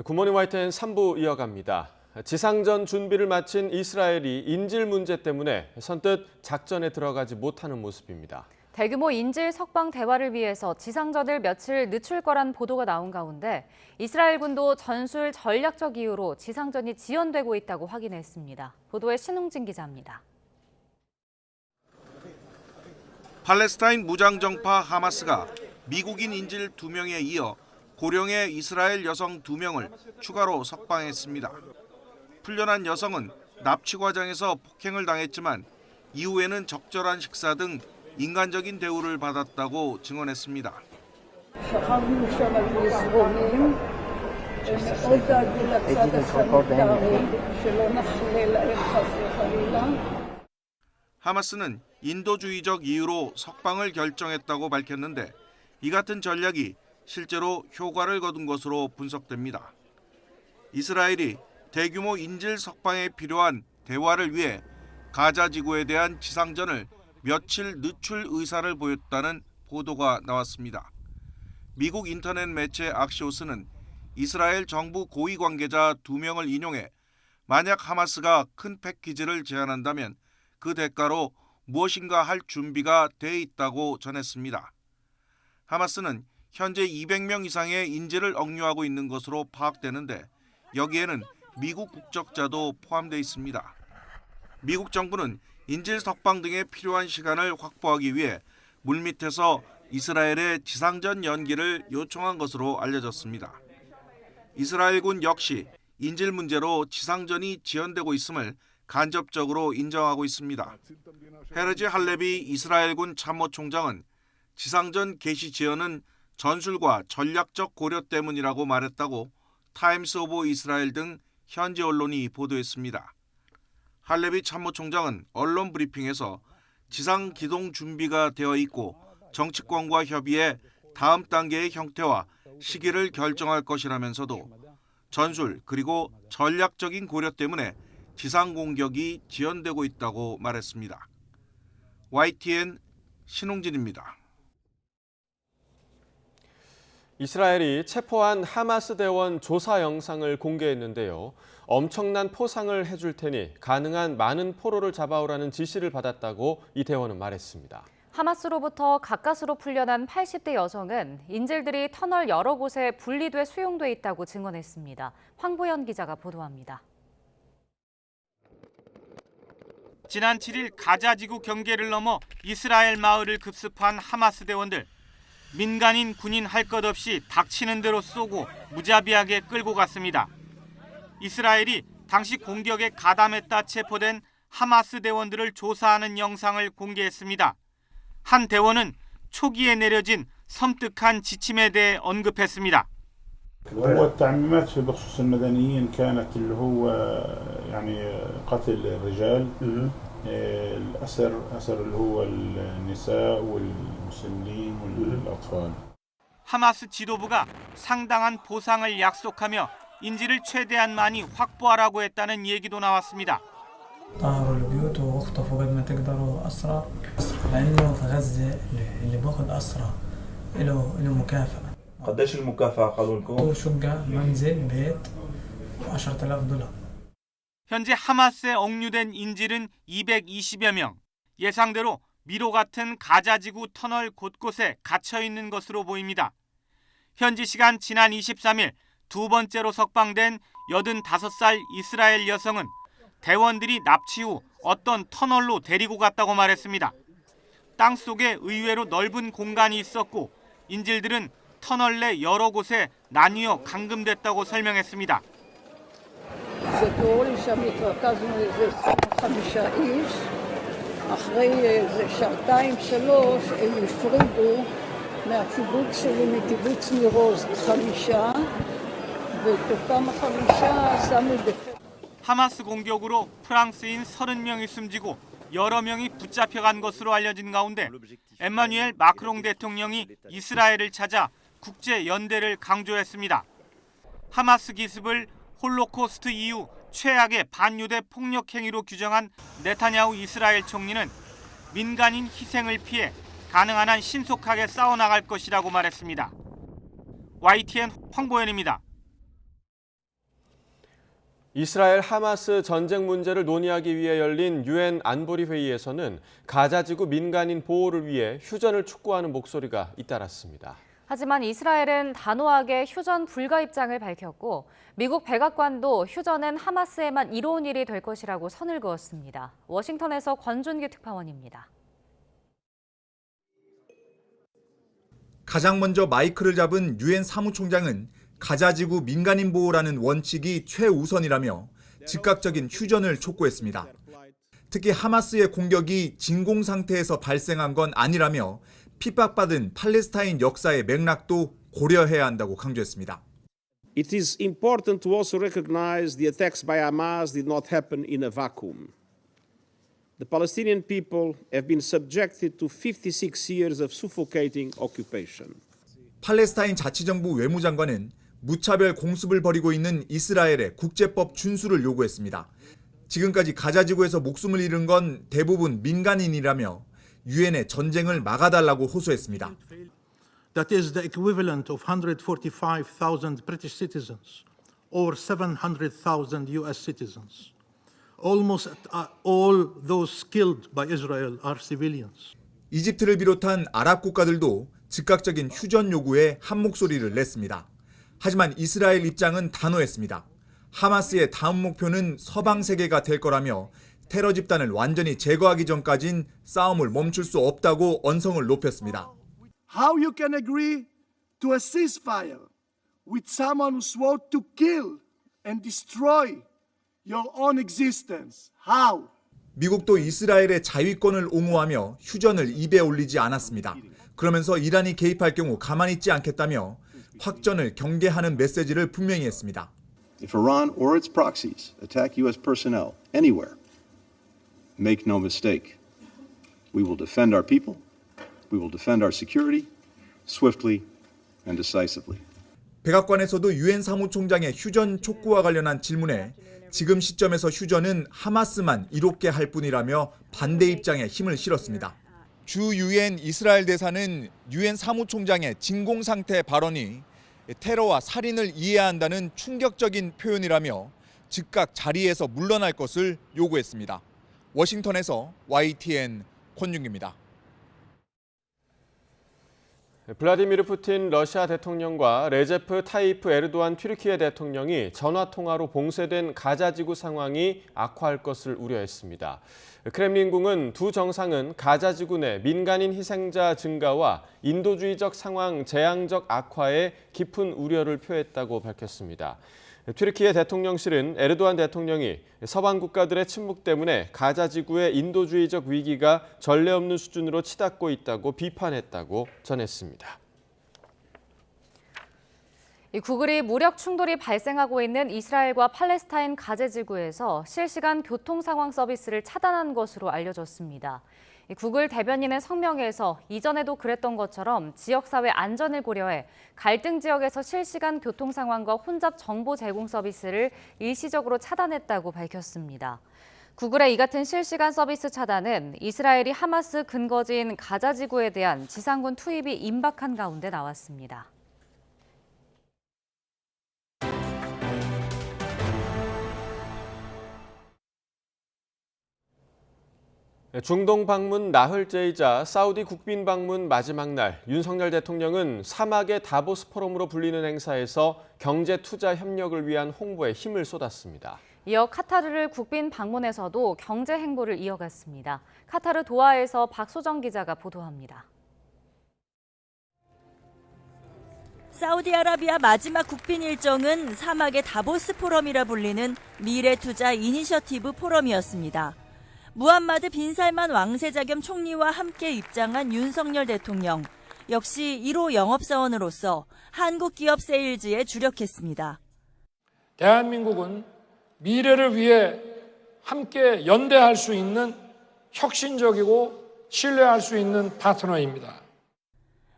굿모닝 YTN 3부 이어갑니다. 지상전 준비를 마친 이스라엘이 인질 문제 때문에 선뜻 작전에 들어가지 못하는 모습입니다. 대규모 인질 석방 대화를 위해서 지상전을 며칠 늦출 거란 보도가 나온 가운데 이스라엘군도 전술 전략적 이유로 지상전이 지연되고 있다고 확인했습니다. 보도에 신웅진 기자입니다. 팔레스타인 무장정파 하마스가 미국인 인질 2명에 이어 고령의 이스라엘 여성 2명을 추가로 석방했습니다. 풀려난 여성은 납치 과정에서 폭행을 당했지만 이후에는 적절한 식사 등 인간적인 대우를 받았다고 증언했습니다. 하마스는 인도주의적 이유로 석방을 결정했다고 밝혔는데 이 같은 전략이 실제로 효과를 거둔 것으로 분석됩니다. 이스라엘이 대규모 인질 석방에 필요한 대화를 위해 가자 지구에 대한 지상전을 며칠 늦출 의사를 보였다는 보도가 나왔습니다. 미국 인터넷 매체 악시오스는 이스라엘 정부 고위 관계자 2명을 인용해 만약 하마스가 큰 패키지를 제안한다면 그 대가로 무엇인가 할 준비가 돼 있다고 전했습니다. 하마스는 현재 200명 이상의 인질을 억류하고 있는 것으로 파악되는데 여기에는 미국 국적자도 포함되어 있습니다. 미국 정부는 인질 석방 등에 필요한 시간을 확보하기 위해 물밑에서 이스라엘의 지상전 연기를 요청한 것으로 알려졌습니다. 이스라엘군 역시 인질 문제로 지상전이 지연되고 있음을 간접적으로 인정하고 있습니다. 헤르지 할레비 이스라엘군 참모총장은 지상전 개시 지연은 전술과 전략적 고려 때문이라고 말했다고 타임스 오브 이스라엘 등 현지 언론이 보도했습니다. 할레비 참모총장은 언론 브리핑에서 지상 기동 준비가 되어 있고 정치권과 협의해 다음 단계의 형태와 시기를 결정할 것이라면서도 전술 그리고 전략적인 고려 때문에 지상 공격이 지연되고 있다고 말했습니다. YTN 신웅진입니다. 이스라엘이 체포한 하마스 대원 조사 영상을 공개했는데요. 엄청난 포상을 해줄 테니 가능한 많은 포로를 잡아오라는 지시를 받았다고 이 대원은 말했습니다. 하마스로부터 가까스로 풀려난 80대 여성은 인질들이 터널 여러 곳에 분리돼 수용돼 있다고 증언했습니다. 황보연 기자가 보도합니다. 지난 7일 가자지구 경계를 넘어 이스라엘 마을을 급습한 하마스 대원들. 민간인 군인 할 것 없이 닥치는 대로 쏘고 무자비하게 끌고 갔습니다. 이스라엘이 당시 공격에 가담했다 체포된 하마스 대원들을 조사하는 영상을 공개했습니다. 한 대원은 초기에 내려진 섬뜩한 지침에 대해 언급했습니다. هو التعميمات في بخصوص المدنيين كانت اللي هو يعني قتل الرجال الأسر اللي هو النساء والمسنين والأطفال. 하마스 지도부가 상당한 보상을 약속하며 인질을 최대한 많이 확보하라고 했다는 얘기도 나왔습니다. طهروا البيوت واخطفوا قد ما تقدروا أسرى لأنه في غزة اللي باخذ أسرى له مكافأة. قديش المكافأة قالوا لكم؟ شقة منزل بيت $10,000. 현재 하마스에 억류된 인질은 220여 명. 예상대로 미로 같은 가자지구 터널 곳곳에 갇혀 있는 것으로 보입니다. 현지 시간 지난 23일 두 번째로 석방된 85살 이스라엘 여성은 대원들이 납치 후 어떤 터널로 데리고 갔다고 말했습니다. 땅 속에 의외로 넓은 공간이 있었고 인질들은 터널 내 여러 곳에 나뉘어 감금됐다고 설명했습니다. 하마스 공격으로 프랑스인 30명이 숨지고 여러 명이 붙잡혀간 것으로 알려진 가운데 엠마누엘 마크롱 대통령이 이스라엘을 찾아 국제 연대를 강조했습니다. 하마스 기습을 홀로코스트 이후 최악의 반유대 폭력 행위로 규정한 네타냐후 이스라엘 총리는 민간인 희생을 피해 가능한 한 신속하게 싸워나갈 것이라고 말했습니다. YTN 황보연입니다. 이스라엘 하마스 전쟁 문제를 논의하기 위해 열린 유엔 안보리 회의에서는 가자 지구 민간인 보호를 위해 휴전을 촉구하는 목소리가 잇따랐습니다. 하지만 이스라엘은 단호하게 휴전 불가 입장을 밝혔고 미국 백악관도 휴전은 하마스에만 이로운 일이 될 것이라고 선을 그었습니다. 워싱턴에서 권준기 특파원입니다. 가장 먼저 마이크를 잡은 유엔 사무총장은 가자지구 민간인 보호라는 원칙이 최우선이라며 즉각적인 휴전을 촉구했습니다. 특히 하마스의 공격이 진공 상태에서 발생한 건 아니라며 핍박받은 팔레스타인 역사의 맥락도 고려해야 한다고 강조했습니다. It is important to also recognize the attacks by Hamas did not happen in a vacuum. The Palestinian people have been subjected to 56 years of suffocating occupation. 팔레스타인 자치정부 외무장관은 무차별 공습을 벌이고 있는 이스라엘의 국제법 준수를 요구했습니다. 지금까지 가자지구에서 목숨을 잃은 건 대부분 민간인이라며 유엔에 전쟁을 막아달라고 호소했습니다. That is the equivalent of 145,000 British citizens or 700,000 US citizens. Almost all those killed by Israel are civilians. 이집트를 비롯한 아랍 국가들도 즉각적인 휴전 요구에 한 목소리를 냈습니다. 하지만 이스라엘 입장은 단호했습니다. 하마스의 다음 목표는 서방 세계가 될 거라며 테러 집단을 완전히 제거하기 전까진 싸움을 멈출 수 없다고 언성을 높였습니다. How you can agree to a ceasefire with someone who swore to kill and destroy your own existence? How? 미국도 이스라엘의 자위권을 옹호하며 휴전을 입에 올리지 않았습니다. 그러면서 이란이 개입할 경우 가만히 있지 않겠다며 확전을 경계하는 메시지를 분명히 했습니다. If Iran or its proxies attack U.S. personnel anywhere, make no mistake, we will defend our people, we will defend our security, swiftly and decisively. 백악관에서도 유엔 사무총장의 휴전 촉구와 관련한 질문에 지금 시점에서 휴전은 하마스만 이롭게 할 뿐이라며 반대 입장에 힘을 실었습니다. 주 유엔 이스라엘 대사는 유엔 사무총장의 진공 상태 발언이 테러와 살인을 이해한다는 충격적인 표현이라며 즉각 자리에서 물러날 것을 요구했습니다. 워싱턴에서 YTN 권윤기입니다. 블라디미르 푸틴 러시아 대통령과 레제프 타이프 에르도안 튀르키예 대통령이 전화통화로 봉쇄된 가자지구 상황이 악화할 것을 우려했습니다. 크렘린궁은 두 정상은 가자지구 내 민간인 희생자 증가와 인도주의적 상황 재앙적 악화에 깊은 우려를 표했다고 밝혔습니다. 튀르키예 대통령실은 에르도안 대통령이 서방 국가들의 침묵 때문에 가자지구의 인도주의적 위기가 전례 없는 수준으로 치닫고 있다고 비판했다고 전했습니다. 구글이 무력 충돌이 발생하고 있는 이스라엘과 팔레스타인 가자지구에서 실시간 교통 상황 서비스를 차단한 것으로 알려졌습니다. 구글 대변인은 성명에서 이전에도 그랬던 것처럼 지역사회 안전을 고려해 갈등 지역에서 실시간 교통 상황과 혼잡 정보 제공 서비스를 일시적으로 차단했다고 밝혔습니다. 구글의 이 같은 실시간 서비스 차단은 이스라엘이 하마스 근거지인 가자지구에 대한 지상군 투입이 임박한 가운데 나왔습니다. 중동 방문 나흘째이자 사우디 국빈 방문 마지막 날, 윤석열 대통령은 사막의 다보스 포럼으로 불리는 행사에서 경제 투자 협력을 위한 홍보에 힘을 쏟았습니다. 이어 카타르를 국빈 방문에서도 경제 행보를 이어갔습니다. 카타르 도하에서 박소정 기자가 보도합니다. 사우디아라비아 마지막 국빈 일정은 사막의 다보스 포럼이라 불리는 미래 투자 이니셔티브 포럼이었습니다. 무함마드 빈 살만 왕세자 겸 총리와 함께 입장한 윤석열 대통령. 역시 1호 영업사원으로서 한국 기업 세일즈에 주력했습니다. 대한민국은 미래를 위해 함께 연대할 수 있는 혁신적이고 신뢰할 수 있는 파트너입니다.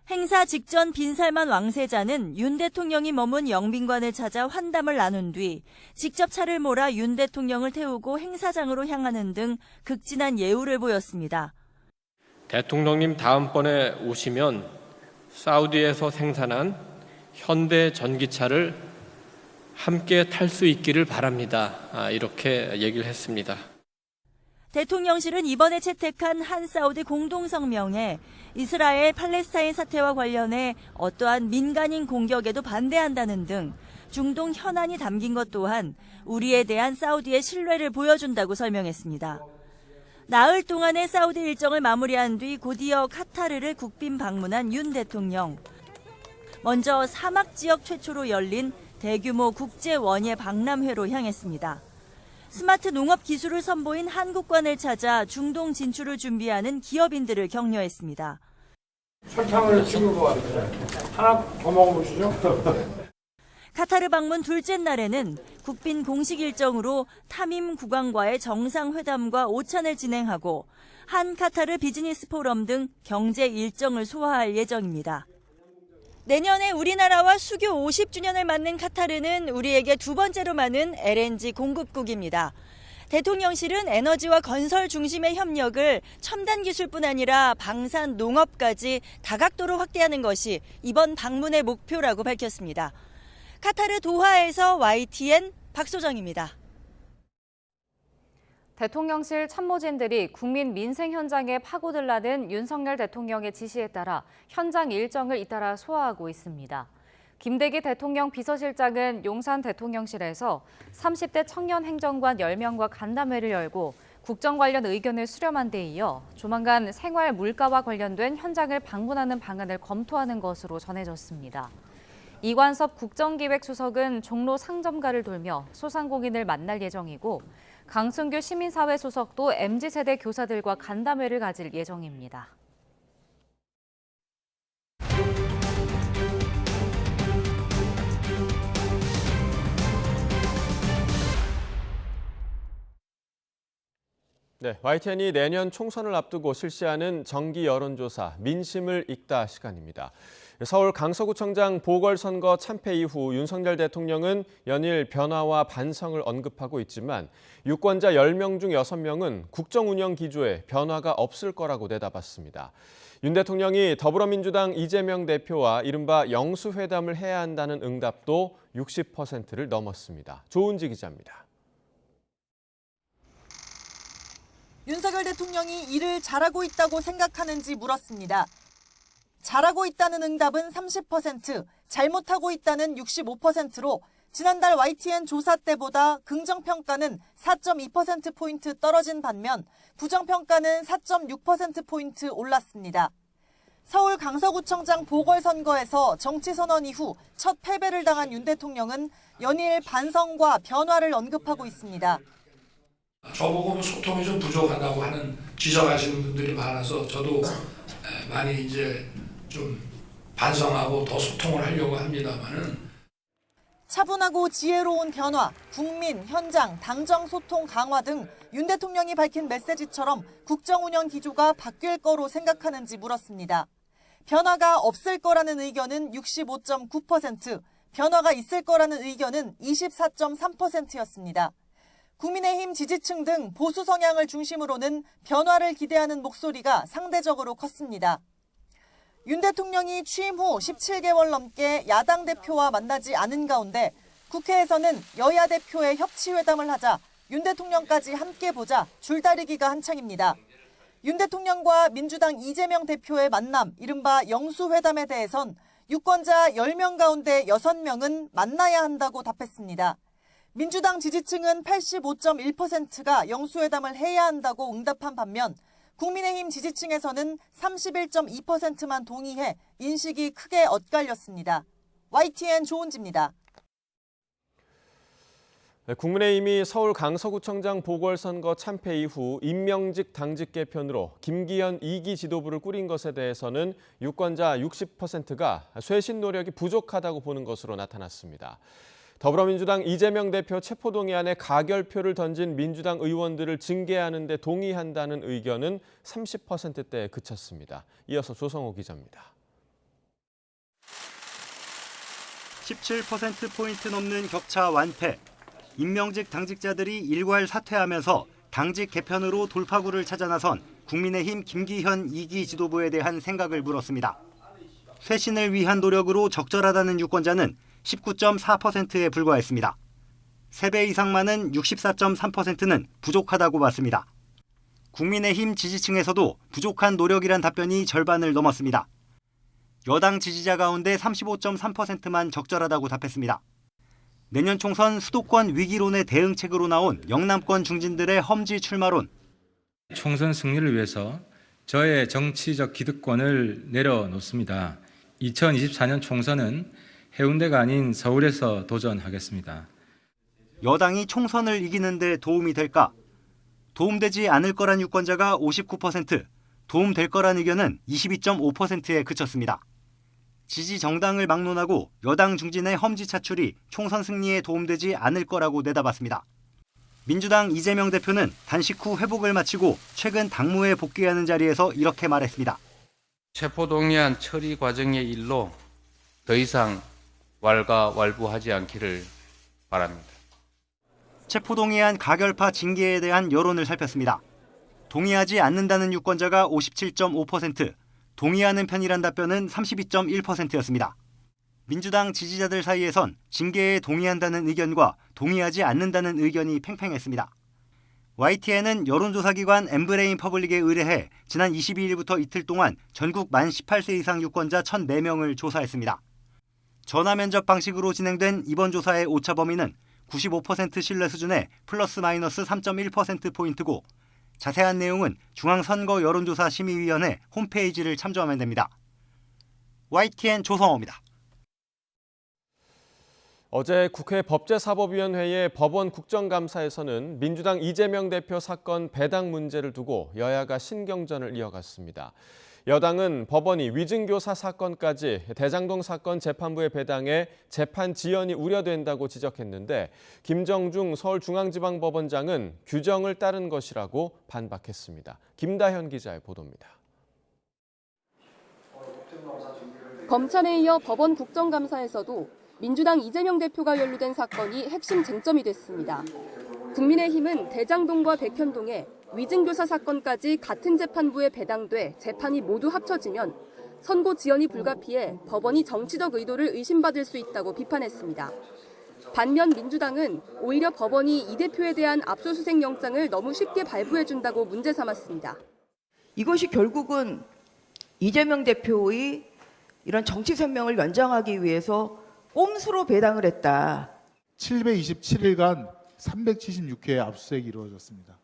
행사 직전 빈 살만 왕세자는 윤 대통령이 머문 영빈관을 찾아 환담을 나눈 뒤 직접 차를 몰아 윤 대통령을 태우고 행사장으로 향하는 등 극진한 예우를 보였습니다. 대통령님 다음번에 오시면 사우디에서 생산한 현대 전기차를 함께 탈 수 있기를 바랍니다. 이렇게 얘기를 했습니다. 대통령실은 이번에 채택한 한 사우디 공동성명에 이스라엘 팔레스타인 사태와 관련해 어떠한 민간인 공격에도 반대한다는 등 중동 현안이 담긴 것 또한 우리에 대한 사우디의 신뢰를 보여준다고 설명했습니다. 나흘 동안의 사우디 일정을 마무리한 뒤 곧이어 카타르를 국빈 방문한 윤 대통령. 먼저 사막 지역 최초로 열린 대규모 국제 원예 박람회로 향했습니다. 스마트 농업 기술을 선보인 한국관을 찾아 중동 진출을 준비하는 기업인들을 격려했습니다. 설탕을 찍은 것 같아요. 하나 더 먹어보시죠. 카타르 방문 둘째 날에는 국빈 공식 일정으로 타밈 국왕과의 정상회담과 오찬을 진행하고 한 카타르 비즈니스 포럼 등 경제 일정을 소화할 예정입니다. 내년에 우리나라와 수교 50주년을 맞는 카타르는 우리에게 두 번째로 많은 LNG 공급국입니다. 대통령실은 에너지와 건설 중심의 협력을 첨단 기술뿐 아니라 방산, 농업까지 다각도로 확대하는 것이 이번 방문의 목표라고 밝혔습니다. 카타르 도하에서 YTN 박소정입니다. 대통령실 참모진들이 국민 민생 현장에 파고들라는 윤석열 대통령의 지시에 따라 현장 일정을 잇따라 소화하고 있습니다. 김대기 대통령 비서실장은 용산 대통령실에서 30대 청년 행정관 10명과 간담회를 열고 국정 관련 의견을 수렴한 데 이어 조만간 생활 물가와 관련된 현장을 방문하는 방안을 검토하는 것으로 전해졌습니다. 이관섭 국정기획수석은 종로 상점가를 돌며 소상공인을 만날 예정이고 강승규 시민사회 수석도 MZ세대 교사들과 간담회를 가질 예정입니다. 네, YTN이 내년 총선을 앞두고 실시하는 정기 여론조사 민심을 읽다 시간입니다. 서울 강서구청장 보궐선거 참패 이후 윤석열 대통령은 연일 변화와 반성을 언급하고 있지만 유권자 10명 중 6명은 국정 운영 기조에 변화가 없을 거라고 내다봤습니다. 윤 대통령이 더불어민주당 이재명 대표와 이른바 영수회담을 해야 한다는 응답도 60%를 넘었습니다. 조은지 기자입니다. 윤석열 대통령이 일을 잘하고 있다고 생각하는지 물었습니다. 잘하고 있다는 응답은 30%, 잘못하고 있다는 65%로 지난달 YTN 조사 때보다 긍정평가는 4.2%포인트 떨어진 반면 부정평가는 4.6%포인트 올랐습니다. 서울 강서구청장 보궐선거에서 정치선언 이후 첫 패배를 당한 윤 대통령은 연일 반성과 변화를 언급하고 있습니다. 저보고 소통이 좀 부족하다고 하는 지적하시는 분들이 많아서 저도 많이 이제 좀 반성하고 더 소통을 하려고 합니다만은 차분하고 지혜로운 변화, 국민, 현장, 당정 소통 강화 등 윤 대통령이 밝힌 메시지처럼 국정 운영 기조가 바뀔 거로 생각하는지 물었습니다. 변화가 없을 거라는 의견은 65.9%, 변화가 있을 거라는 의견은 24.3%였습니다. 국민의힘 지지층 등 보수 성향을 중심으로는 변화를 기대하는 목소리가 상대적으로 컸습니다. 윤 대통령이 취임 후 17개월 넘게 야당 대표와 만나지 않은 가운데 국회에서는 여야 대표의 협치회담을 하자 윤 대통령까지 함께 보자 줄다리기가 한창입니다. 윤 대통령과 민주당 이재명 대표의 만남, 이른바 영수회담에 대해선 유권자 10명 가운데 6명은 만나야 한다고 답했습니다. 민주당 지지층은 85.1%가 영수회담을 해야 한다고 응답한 반면 국민의힘 지지층에서는 31.2%만 동의해 인식이 크게 엇갈렸습니다. YTN 조은지입니다. 네, 국민의힘이 서울 강서구청장 보궐선거 참패 이후 임명직 당직 개편으로 김기현 2기 지도부를 꾸린 것에 대해서는 유권자 60%가 쇄신 노력이 부족하다고 보는 것으로 나타났습니다. 더불어민주당 이재명 대표 체포동의안에 가결표를 던진 민주당 의원들을 징계하는 데 동의한다는 의견은 30%대에 그쳤습니다. 이어서 조성호 기자입니다. 17%포인트 넘는 격차 완패. 임명직 당직자들이 일괄 사퇴하면서 당직 개편으로 돌파구를 찾아 나선 국민의힘 김기현 2기 지도부에 대한 생각을 물었습니다. 쇄신을 위한 노력으로 적절하다는 유권자는 19.4%에 불과했습니다. 3배 이상 많은 64.3%는 부족하다고 봤습니다. 국민의힘 지지층에서도 부족한 노력이란 답변이 절반을 넘었습니다. 여당 지지자 가운데 35.3%만 적절하다고 답했습니다. 내년 총선 수도권 위기론의 대응책으로 나온 영남권 중진들의 험지 출마론. 총선 승리를 위해서 저의 정치적 기득권을 내려놓습니다. 2024년 총선은 해운대가 아닌 서울에서 도전하겠습니다. 여당이 총선을 이기는 데 도움이 될까? 도움되지 않을 거란 유권자가 59%, 도움될 거란 의견은 22.5%에 그쳤습니다. 지지 정당을 막론하고 여당 중진의 험지 차출이 총선 승리에 도움되지 않을 거라고 내다봤습니다. 민주당 이재명 대표는 단식 후 회복을 마치고 최근 당무에 복귀하는 자리에서 이렇게 말했습니다. 체포동의안 처리 과정의 일로 더 이상 왈가왈부하지 않기를 바랍니다. 체포동의안 가결파 징계에 대한 여론을 살폈습니다. 동의하지 않는다는 유권자가 57.5%, 동의하는 편이란 답변은 32.1%였습니다. 민주당 지지자들 사이에선 징계에 동의한다는 의견과 동의하지 않는다는 의견이 팽팽했습니다. YTN은 여론조사기관 엠브레인 퍼블릭에 의뢰해 지난 22일부터 이틀 동안 전국 만 18세 이상 유권자 1,004명을 조사했습니다. 전화 면접 방식으로 진행된 이번 조사의 오차 범위는 95% 신뢰 수준의 플러스 마이너스 3.1%포인트고 자세한 내용은 중앙선거 여론조사 심의위원회 홈페이지를 참조하면 됩니다. YTN 조성호입니다. 어제 국회 법제사법위원회의 법원 국정감사에서는 민주당 이재명 대표 사건 배당 문제를 두고 여야가 신경전을 이어갔습니다. 여당은 법원이 위증교사 사건까지 대장동 사건 재판부에 배당해 재판 지연이 우려된다고 지적했는데 김정중 서울중앙지방법원장은 규정을 따른 것이라고 반박했습니다. 김다현 기자의 보도입니다. 검찰에 이어 법원 국정감사에서도 민주당 이재명 대표가 연루된 사건이 핵심 쟁점이 됐습니다. 국민의힘은 대장동과 백현동에 위증교사 사건까지 같은 재판부에 배당돼 재판이 모두 합쳐지면 선고 지연이 불가피해 법원이 정치적 의도를 의심받을 수 있다고 비판했습니다. 반면 민주당은 오히려 법원이 이 대표에 대한 압수수색 영장을 너무 쉽게 발부해준다고 문제 삼았습니다. 이것이 결국은 이재명 대표의 이런 정치 생명을 연장하기 위해서 꼼수로 배당을 했다. 727일간 376회의 압수수색이 이루어졌습니다.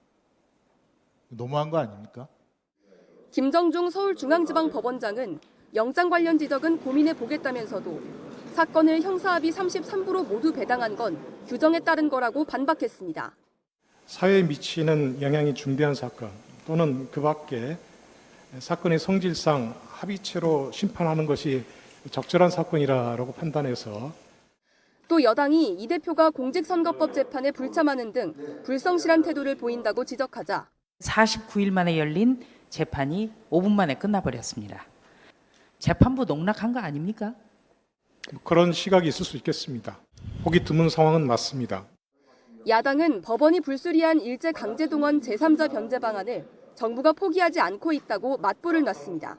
너무한 거 아닙니까? 김정중 서울중앙지방법원장은 영장 관련 지적은 고민해 보겠다면서도 사건을 형사합의 33부로 모두 배당한 건 규정에 따른 거라고 반박했습니다. 사회에 미치는 영향이 중대한 사건 또는 그 밖에 사건의 성질상 합의체로 심판하는 것이 적절한 사건이라고 판단해서 또 여당이 이 대표가 공직선거법 재판에 불참하는 등 불성실한 태도를 보인다고 지적하자 49일 만에 열린 재판이 5분 만에 끝나버렸습니다. 재판부 농락한 거 아닙니까? 그런 시각이 있을 수 있겠습니다. 보기 드문 상황은 맞습니다. 야당은 법원이 불수리한 일제강제동원 제3자 변제 방안을 정부가 포기하지 않고 있다고 맞불을 놨습니다.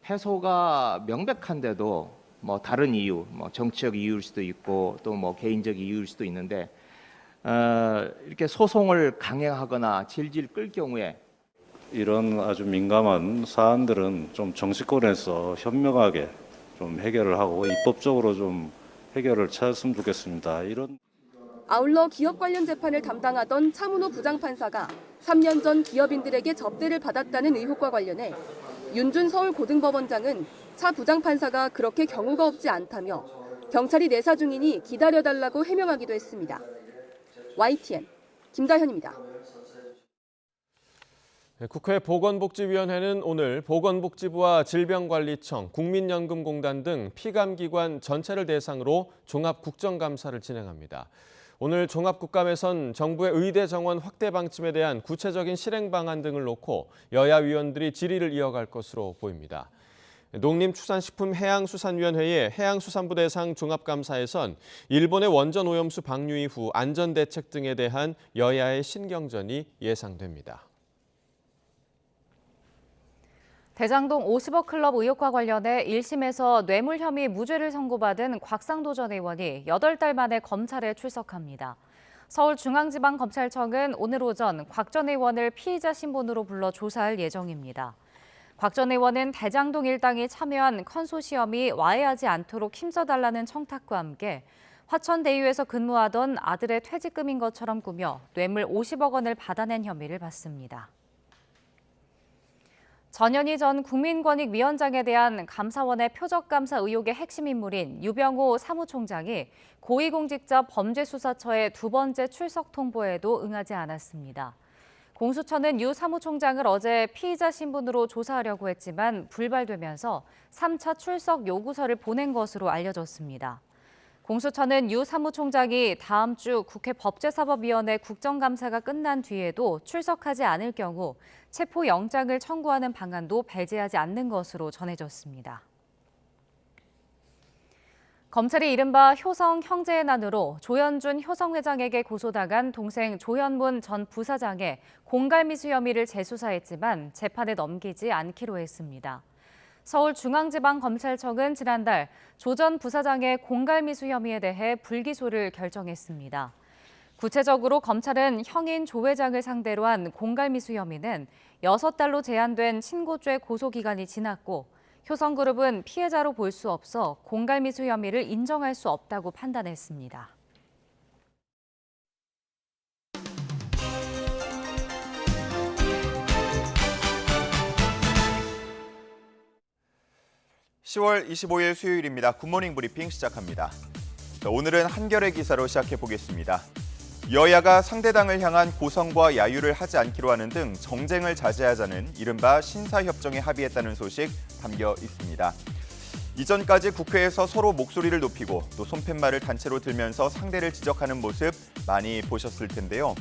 패소가 명백한데도 다른 이유, 정치적 이유일 수도 있고 또 개인적 이유일 수도 있는데 이렇게 소송을 강행하거나 질질 끌 경우에 이런 아주 민감한 사안들은 좀 정치권에서 현명하게 좀 해결을 하고 입법적으로 좀 해결을 찾았으면 좋겠습니다. 아울러 기업 관련 재판을 담당하던 차문호 부장판사가 3년 전 기업인들에게 접대를 받았다는 의혹과 관련해 윤준 서울고등법원장은 차 부장판사가 그렇게 경우가 없지 않다며 경찰이 내사 중이니 기다려달라고 해명하기도 했습니다. YTN 김다현입니다. 국회 보건복지위원회는 오늘 보건복지부와 질병관리청, 국민연금공단 등 피감기관 전체를 대상으로 종합국정감사를 진행합니다. 오늘 종합국감에선 정부의 의대 정원 확대 방침에 대한 구체적인 실행 방안 등을 놓고 여야 위원들이 질의를 이어갈 것으로 보입니다. 농림축산식품해양수산위원회의 해양수산부 대상 종합감사에선 일본의 원전 오염수 방류 이후 안전대책 등에 대한 여야의 신경전이 예상됩니다. 대장동 50억 클럽 의혹과 관련해 1심에서 뇌물 혐의 무죄를 선고받은 곽상도 전 의원이 8달 만에 검찰에 출석합니다. 서울중앙지방검찰청은 오늘 오전 곽 전 의원을 피의자 신분으로 불러 조사할 예정입니다. 곽 전 의원은 대장동 일당이 참여한 컨소시엄이 와해하지 않도록 힘써달라는 청탁과 함께 화천대유에서 근무하던 아들의 퇴직금인 것처럼 꾸며 뇌물 50억 원을 받아낸 혐의를 받습니다. 전현희 전 국민권익위원장에 대한 감사원의 표적감사 의혹의 핵심 인물인 유병호 사무총장이 고위공직자 범죄수사처의 2번째 출석 통보에도 응하지 않았습니다. 공수처는 유 사무총장을 어제 피의자 신분으로 조사하려고 했지만 불발되면서 3차 출석 요구서를 보낸 것으로 알려졌습니다. 공수처는 유 사무총장이 다음 주 국회 법제사법위원회 국정감사가 끝난 뒤에도 출석하지 않을 경우 체포영장을 청구하는 방안도 배제하지 않는 것으로 전해졌습니다. 검찰이 이른바 효성 형제의 난으로 조현준 효성회장에게 고소당한 동생 조현문 전 부사장의 공갈미수 혐의를 재수사했지만 재판에 넘기지 않기로 했습니다. 서울중앙지방검찰청은 지난달 조 전 부사장의 공갈미수 혐의에 대해 불기소를 결정했습니다. 구체적으로 검찰은 형인 조 회장을 상대로 한 공갈미수 혐의는 6달로 제한된 신고죄 고소기간이 지났고 효성그룹은 피해자로 볼 수 없어 공갈미수 혐의를 인정할 수 없다고 판단했습니다. (10월 25일) 수요일입니다. 굿모닝 브리핑 시작합니다. 오늘은 한겨레 기사로 시작해 보겠습니다. 여야가 상대당을 향한 고성과 야유를 하지 않기로 하는 등 정쟁을 자제하자는 이른바 신사협정에 합의했다는 소식 담겨 있습니다. 이전까지 국회에서 서로 목소리를 높이고 또 손팻말을 단체로 들면서 상대를 지적하는 모습 많이 보셨을 텐데요.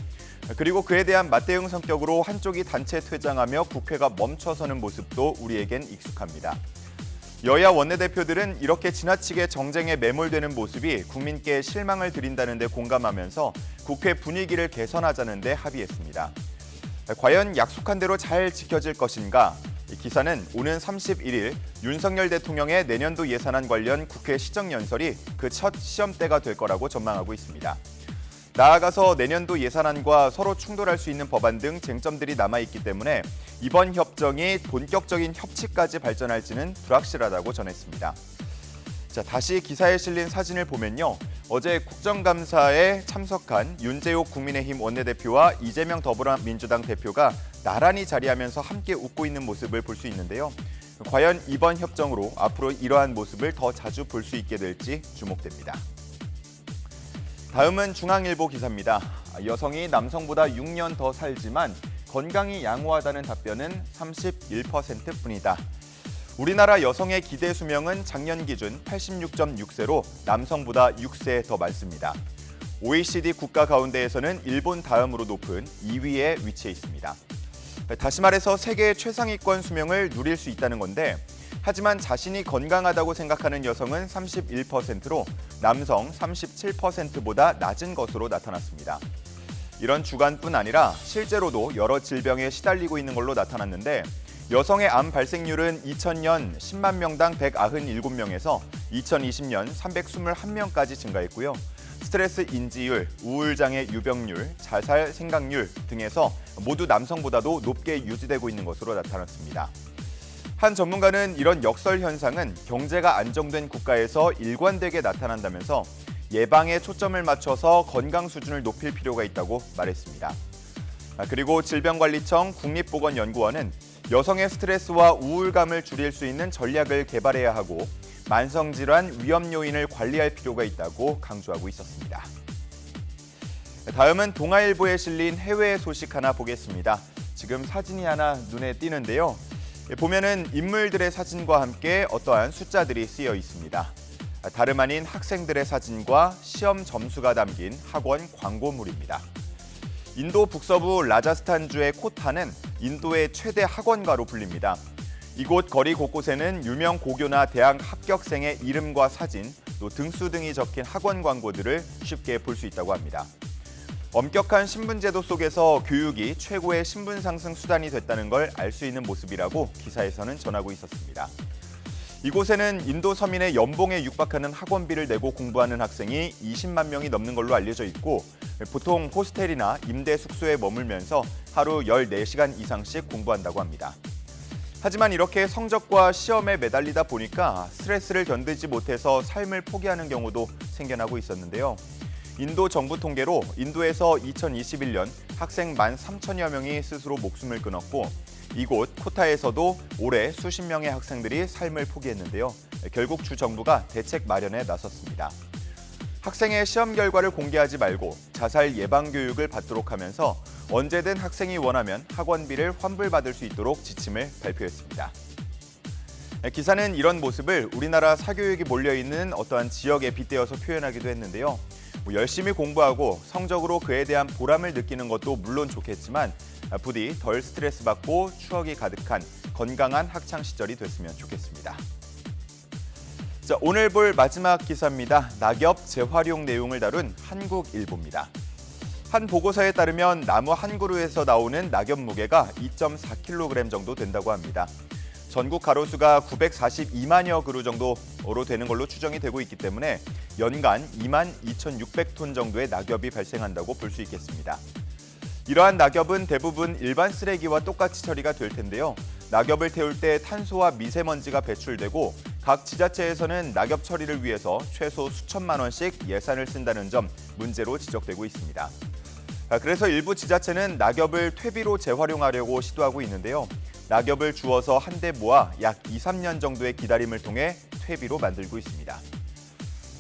그리고 그에 대한 맞대응 성격으로 한쪽이 단체 퇴장하며 국회가 멈춰서는 모습도 우리에겐 익숙합니다. 여야 원내대표들은 이렇게 지나치게 정쟁에 매몰되는 모습이 국민께 실망을 드린다는 데 공감하면서 국회 분위기를 개선하자는 데 합의했습니다. 과연 약속한 대로 잘 지켜질 것인가? 이 기사는 오는 31일 윤석열 대통령의 내년도 예산안 관련 국회 시정연설이 그 첫 시험대가 될 거라고 전망하고 있습니다. 나아가서 내년도 예산안과 서로 충돌할 수 있는 법안 등 쟁점들이 남아있기 때문에 이번 협정이 본격적인 협치까지 발전할지는 불확실하다고 전했습니다. 자, 다시 기사에 실린 사진을 보면요. 어제 국정감사에 참석한 윤재옥 국민의힘 원내대표와 이재명 더불어민주당 대표가 나란히 자리하면서 함께 웃고 있는 모습을 볼 수 있는데요. 과연 이번 협정으로 앞으로 이러한 모습을 더 자주 볼 수 있게 될지 주목됩니다. 다음은 중앙일보 기사입니다. 여성이 남성보다 6년 더 살지만 건강이 양호하다는 답변은 31%뿐이다. 우리나라 여성의 기대 수명은 작년 기준 86.6세로 남성보다 6세 더 많습니다. OECD 국가 가운데에서는 일본 다음으로 높은 2위에 위치해 있습니다. 다시 말해서 세계 최상위권 수명을 누릴 수 있다는 건데 하지만 자신이 건강하다고 생각하는 여성은 31%로 남성 37%보다 낮은 것으로 나타났습니다. 이런 주관뿐 아니라 실제로도 여러 질병에 시달리고 있는 걸로 나타났는데 여성의 암 발생률은 2000년 10만 명당 197명에서 2020년 321명까지 증가했고요. 스트레스 인지율, 우울장애 유병률, 자살 생각률 등에서 모두 남성보다도 높게 유지되고 있는 것으로 나타났습니다. 한 전문가는 이런 역설 현상은 경제가 안정된 국가에서 일관되게 나타난다면서 예방에 초점을 맞춰서 건강 수준을 높일 필요가 있다고 말했습니다. 그리고 질병관리청 국립보건연구원은 여성의 스트레스와 우울감을 줄일 수 있는 전략을 개발해야 하고 만성질환 위험 요인을 관리할 필요가 있다고 강조하고 있었습니다. 다음은 동아일보에 실린 해외 소식 하나 보겠습니다. 지금 사진이 하나 눈에 띄는데요. 보면은 인물들의 사진과 함께 어떠한 숫자들이 쓰여 있습니다. 다름 아닌 학생들의 사진과 시험 점수가 담긴 학원 광고물입니다. 인도 북서부 라자스탄주의 코타는 인도의 최대 학원가로 불립니다. 이곳 거리 곳곳에는 유명 고교나 대학 합격생의 이름과 사진, 또 등수 등이 적힌 학원 광고들을 쉽게 볼 수 있다고 합니다. 엄격한 신분제도 속에서 교육이 최고의 신분 상승 수단이 됐다는 걸 알 수 있는 모습이라고 기사에서는 전하고 있었습니다. 이곳에는 인도 서민의 연봉에 육박하는 학원비를 내고 공부하는 학생이 20만 명이 넘는 걸로 알려져 있고 보통 호스텔이나 임대 숙소에 머물면서 하루 14시간 이상씩 공부한다고 합니다. 하지만 이렇게 성적과 시험에 매달리다 보니까 스트레스를 견디지 못해서 삶을 포기하는 경우도 생겨나고 있었는데요. 인도 정부 통계로 인도에서 2021년 학생 13,000여 명이 스스로 목숨을 끊었고 이곳 코타에서도 올해 수십 명의 학생들이 삶을 포기했는데요. 결국 주 정부가 대책 마련에 나섰습니다. 학생의 시험 결과를 공개하지 말고 자살 예방 교육을 받도록 하면서 언제든 학생이 원하면 학원비를 환불받을 수 있도록 지침을 발표했습니다. 기사는 이런 모습을 우리나라 사교육이 몰려있는 어떠한 지역에 빗대어서 표현하기도 했는데요. 열심히 공부하고 성적으로 그에 대한 보람을 느끼는 것도 물론 좋겠지만 부디 덜 스트레스 받고 추억이 가득한 건강한 학창 시절이 됐으면 좋겠습니다. 자, 오늘 볼 마지막 기사입니다. 낙엽 재활용 내용을 다룬 한국일보입니다. 한 보고서에 따르면 나무 한 그루에서 나오는 낙엽 무게가 2.4kg 정도 된다고 합니다. 전국 가로수가 942만여 그루 정도로 되는 걸로 추정이 되고 있기 때문에 연간 22,600톤 정도의 낙엽이 발생한다고 볼 수 있겠습니다. 이러한 낙엽은 대부분 일반 쓰레기와 똑같이 처리가 될 텐데요. 낙엽을 태울 때 탄소와 미세먼지가 배출되고 각 지자체에서는 낙엽 처리를 위해서 최소 수천만 원씩 예산을 쓴다는 점 문제로 지적되고 있습니다. 그래서 일부 지자체는 낙엽을 퇴비로 재활용하려고 시도하고 있는데요. 낙엽을 주워서 한데 모아 약 2, 3년 정도의 기다림을 통해 퇴비로 만들고 있습니다.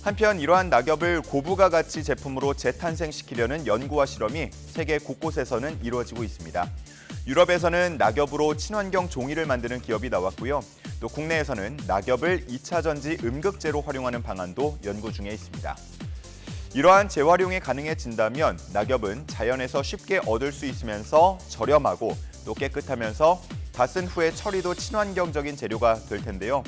한편 이러한 낙엽을 고부가 가치 제품으로 재탄생시키려는 연구와 실험이 세계 곳곳에서는 이루어지고 있습니다. 유럽에서는 낙엽으로 친환경 종이를 만드는 기업이 나왔고요. 또 국내에서는 낙엽을 2차 전지 음극재로 활용하는 방안도 연구 중에 있습니다. 이러한 재활용이 가능해진다면 낙엽은 자연에서 쉽게 얻을 수 있으면서 저렴하고 또 깨끗하면서 다 쓴 후에 처리도 친환경적인 재료가 될 텐데요.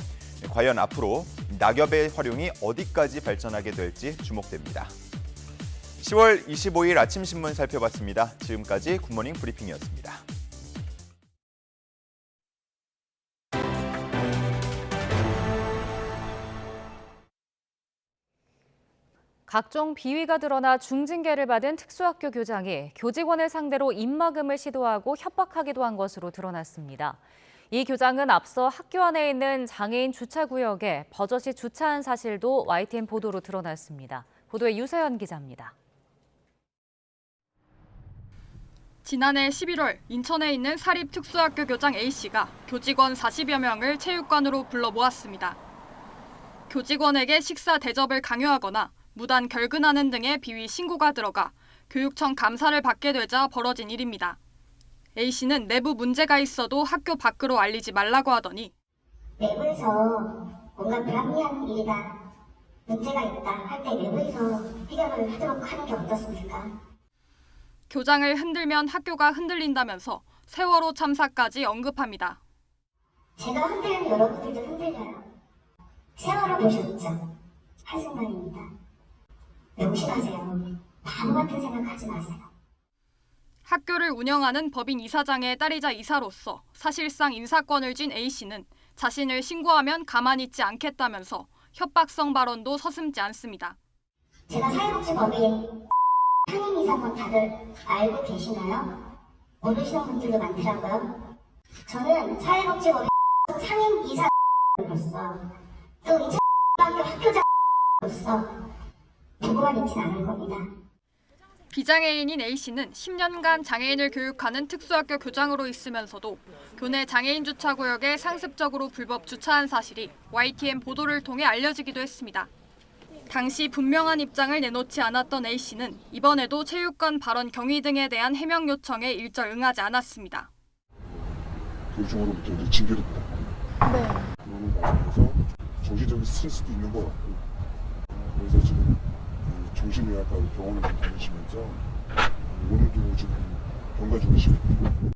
과연 앞으로 낙엽의 활용이 어디까지 발전하게 될지 주목됩니다. 10월 25일 아침 신문 살펴봤습니다. 지금까지 굿모닝 브리핑이었습니다. 각종 비위가 드러나 중징계를 받은 특수학교 교장이 교직원을 상대로 입막음을 시도하고 협박하기도 한 것으로 드러났습니다. 이 교장은 앞서 학교 안에 있는 장애인 주차구역에 버젓이 주차한 사실도 YTN 보도로 드러났습니다. 보도에 유세연 기자입니다. 지난해 11월 인천에 있는 사립특수학교 교장 A씨가 교직원 40여 명을 체육관으로 불러 모았습니다. 교직원에게 식사 대접을 강요하거나 무단 결근하는 등의 비위 신고가 들어가 교육청 감사를 받게 되자 벌어진 일입니다. A씨는 내부 문제가 있어도 학교 밖으로 알리지 말라고 하더니 내부에서 뭔가 불합리한 일이다, 문제가 있다 할 때 내부에서 해결을 하도록 하는 게 어떻습니까? 교장을 흔들면 학교가 흔들린다면서 세월호 참사까지 언급합니다. 제가 흔들면 여러분들도 흔들려요. 세월호 보셨죠? 한순간입니다. 명심하세요. 바보 같은 생각하지 마세요. 학교를 운영하는 법인 이사장의 딸이자 이사로서 사실상 인사권을 쥔 A씨는 자신을 신고하면 가만히 있지 않겠다면서 협박성 발언도 서슴지 않습니다. 제가 사회복지법인 상임 이사건 다들 알고 계시나요? 모르시는 분들도 많더라고요. 저는 사회복지법인 상임 이사로서 또 이 학교장으로서 보고만 있진 않을 겁니다. 비장애인인 A씨는 10년간 장애인을 교육하는 특수학교 교장으로 있으면서도 교내 장애인 주차구역에 상습적으로 불법 주차한 사실이 YTN 보도를 통해 알려지기도 했습니다. 당시 분명한 입장을 내놓지 않았던 A씨는 이번에도 체육관 발언 경위 등에 대한 해명 요청에 일절 응하지 않았습니다. 교육청으로부터 이제 징계를 받았고 그러는 과정에서 정신적인 스트레스도 있는 것 같고 그래서 지금 정신의학과로 병원을 좀 다니시면서 오늘도 지금 병가 중이십니다.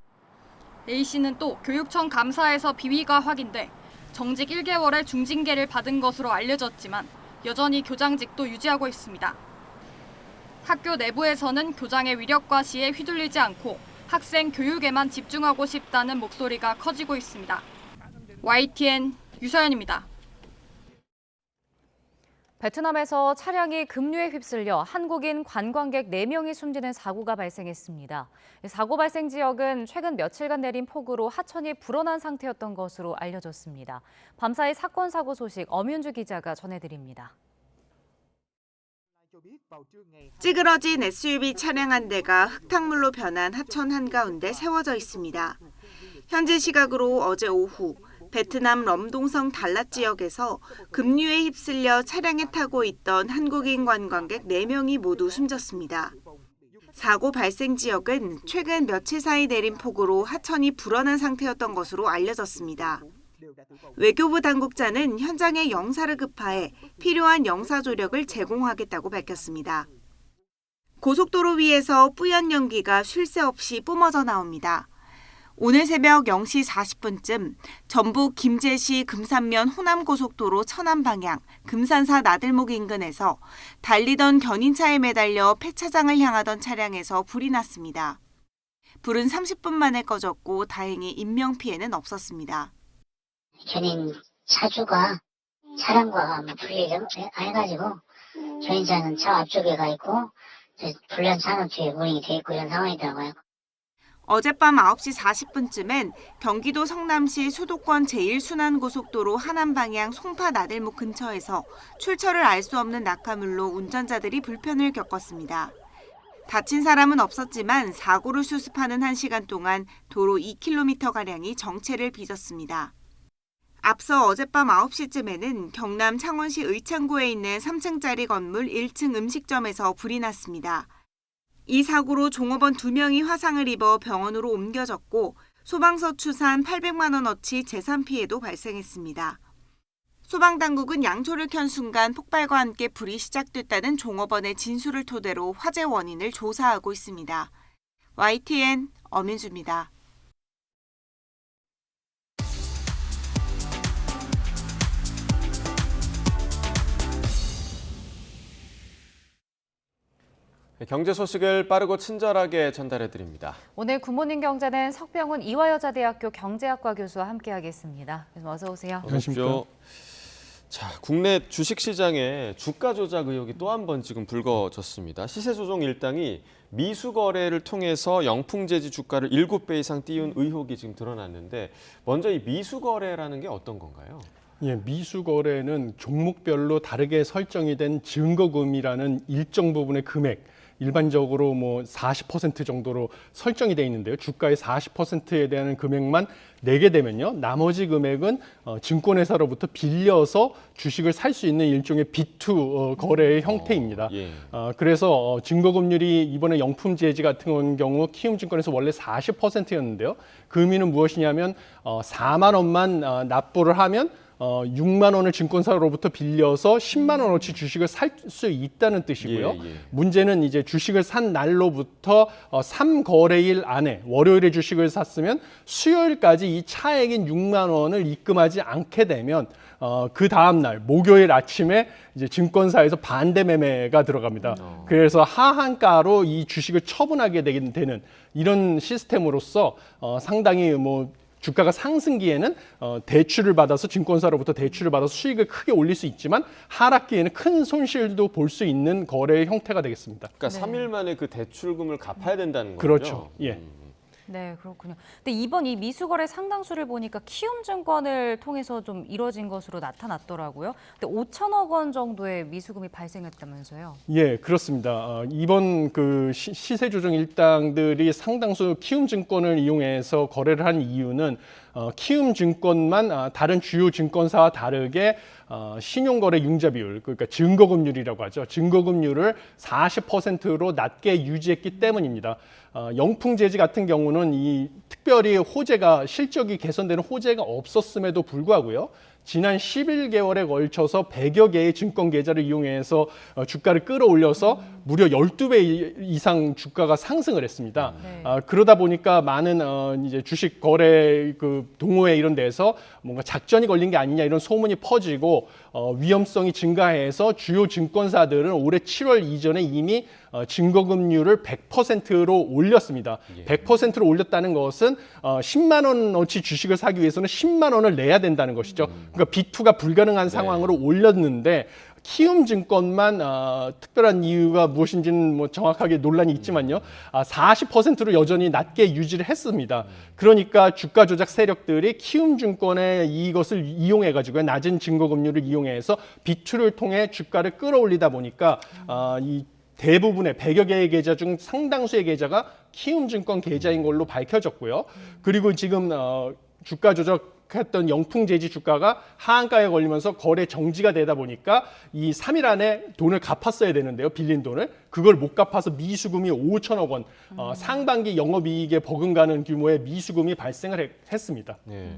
A씨는 또 교육청 감사에서 비위가 확인돼 정직 1개월의 중징계를 받은 것으로 알려졌지만 여전히 교장직도 유지하고 있습니다. 학교 내부에서는 교장의 위력 과시에 휘둘리지 않고 학생 교육에만 집중하고 싶다는 목소리가 커지고 있습니다. YTN 유서연입니다. 베트남에서 차량이 급류에 휩쓸려 한국인 관광객 4명이 숨지는 사고가 발생했습니다. 사고 발생 지역은 최근 며칠간 내린 폭우로 하천이 불어난 상태였던 것으로 알려졌습니다. 밤사이 사건 사고 소식 엄윤주 기자가 전해드립니다. 찌그러진 SUV 차량 한 대가 흙탕물로 변한 하천 한가운데 세워져 있습니다. 현지 시각으로 어제 오후 베트남 럼동성 달랏 지역에서 급류에 휩쓸려 차량에 타고 있던 한국인 관광객 4명이 모두 숨졌습니다. 사고 발생 지역은 최근 며칠 사이 내린 폭우로 하천이 불어난 상태였던 것으로 알려졌습니다. 외교부 당국자는 현장에 영사를 급파해 필요한 영사 조력을 제공하겠다고 밝혔습니다. 고속도로 위에서 뿌연 연기가 쉴 새 없이 뿜어져 나옵니다. 오늘 새벽 0시 40분쯤 전북 김제시 금산면 호남고속도로 천안 방향 금산사 나들목 인근에서 달리던 견인차에 매달려 폐차장을 향하던 차량에서 불이 났습니다. 불은 30분 만에 꺼졌고 다행히 인명피해는 없었습니다. 견인 차주가 차량과 분리해가지고 견인차는 차 앞쪽에 가 있고 불난 차는 뒤에 운행이 돼 있고 이런 상황이더라고요. 어젯밤 9시 40분쯤엔 경기도 성남시 수도권 제1순환고속도로 하남 방향 송파 나들목 근처에서 출처를 알 수 없는 낙하물로 운전자들이 불편을 겪었습니다. 다친 사람은 없었지만 사고를 수습하는 1시간 동안 도로 2km가량이 정체를 빚었습니다. 앞서 어젯밤 9시쯤에는 경남 창원시 의창구에 있는 3층짜리 건물 1층 음식점에서 불이 났습니다. 이 사고로 종업원 2명이 화상을 입어 병원으로 옮겨졌고 소방서 추산 800만 원어치 재산 피해도 발생했습니다. 소방당국은 양초를 켠 순간 폭발과 함께 불이 시작됐다는 종업원의 진술을 토대로 화재 원인을 조사하고 있습니다. YTN 엄윤주입니다. 경제 소식을 빠르고 친절하게 전달해드립니다. 오늘 굿모닝 경제는 석병훈 이화여자대학교 경제학과 교수와 함께하겠습니다. 어서 오세요. 안녕하십니까. 자, 국내 주식시장에 주가 조작 의혹이 또 한 번 지금 불거졌습니다. 시세조정 일당이 미수거래를 통해서 영풍재지 주가를 7배 이상 띄운 의혹이 지금 드러났는데 먼저 이 미수거래라는 게 어떤 건가요? 예, 미수거래는 종목별로 다르게 설정이 된 증거금이라는 일정 부분의 금액, 일반적으로 뭐 40% 정도로 설정이 돼 있는데요. 주가의 40%에 대한 금액만 내게 되면요. 나머지 금액은 증권회사로부터 빌려서 주식을 살 수 있는 일종의 B2 거래의 형태입니다. 예. 그래서 증거금률이 이번에 영품제지 같은 경우 키움증권에서 원래 40%였는데요. 그 의미는 무엇이냐면 4만 원만 납부를 하면 6만 원을 증권사로부터 빌려서 10만 원어치 주식을 살 수 있다는 뜻이고요. 예. 문제는 이제 주식을 산 날로부터 3거래일 안에 월요일에 주식을 샀으면 수요일까지 이 차액인 6만 원을 입금하지 않게 되면 그 다음 날 목요일 아침에 이제 증권사에서 반대 매매가 들어갑니다. 그래서 하한가로 이 주식을 처분하게 되는 이런 시스템으로서 상당히 주가가 상승기에는 대출을 받아서 증권사로부터 대출을 받아서 수익을 크게 올릴 수 있지만 하락기에는 큰 손실도 볼 수 있는 거래의 형태가 되겠습니다. 그러니까 3일 만에 그 대출금을 갚아야 된다는 거죠? 그렇죠. 예. 네, 그렇군요. 근데 이번 이 미수거래 상당수를 보니까 키움증권을 통해서 좀 이뤄진 것으로 나타났더라고요. 근데 5천억 원 정도의 미수금이 발생했다면서요? 예, 그렇습니다. 이번 그 시세 조정 일당들이 상당수 키움증권을 이용해서 거래를 한 이유는 키움증권만 다른 주요 증권사와 다르게 신용거래 융자 비율, 그러니까 증거금률이라고 하죠. 증거금률을 40%로 낮게 유지했기 때문입니다. 영풍재지 같은 경우는 이 특별히 호재가 실적이 개선되는 호재가 없었음에도 불구하고요. 지난 11개월에 걸쳐서 100여 개의 증권 계좌를 이용해서 주가를 끌어올려서 무려 12배 이상 주가가 상승을 했습니다. 그러다 보니까 많은 이제 주식 거래 그 동호회 이런 데서 뭔가 작전이 걸린 게 아니냐 이런 소문이 퍼지고 위험성이 증가해서 주요 증권사들은 올해 7월 이전에 이미 증거금리를 100%로 올렸습니다. 100%로 올렸다는 것은 10만 원어치 주식을 사기 위해서는 10만 원을 내야 된다는 것이죠. 그러니까 비투가 불가능한 상황으로 올렸는데 키움증권만 특별한 이유가 무엇인지는 뭐 정확하게 논란이 있지만요. 40%로 여전히 낮게 유지를 했습니다. 그러니까 주가 조작 세력들이 키움증권의 이것을 이용해가지고 낮은 증거금리를 이용해서 비투를 통해 주가를 끌어올리다 보니까 이 대부분의 100여 개의 계좌 중 상당수의 계좌가 키움증권 계좌인 걸로 밝혀졌고요. 그리고 지금 주가 조작했던 영풍재지 주가가 하한가에 걸리면서 거래 정지가 되다 보니까 이 3일 안에 돈을 갚았어야 되는데요. 빌린 돈을. 그걸 못 갚아서 미수금이 5천억 원, 상반기 영업이익에 버금가는 규모의 미수금이 발생을 했습니다. 네.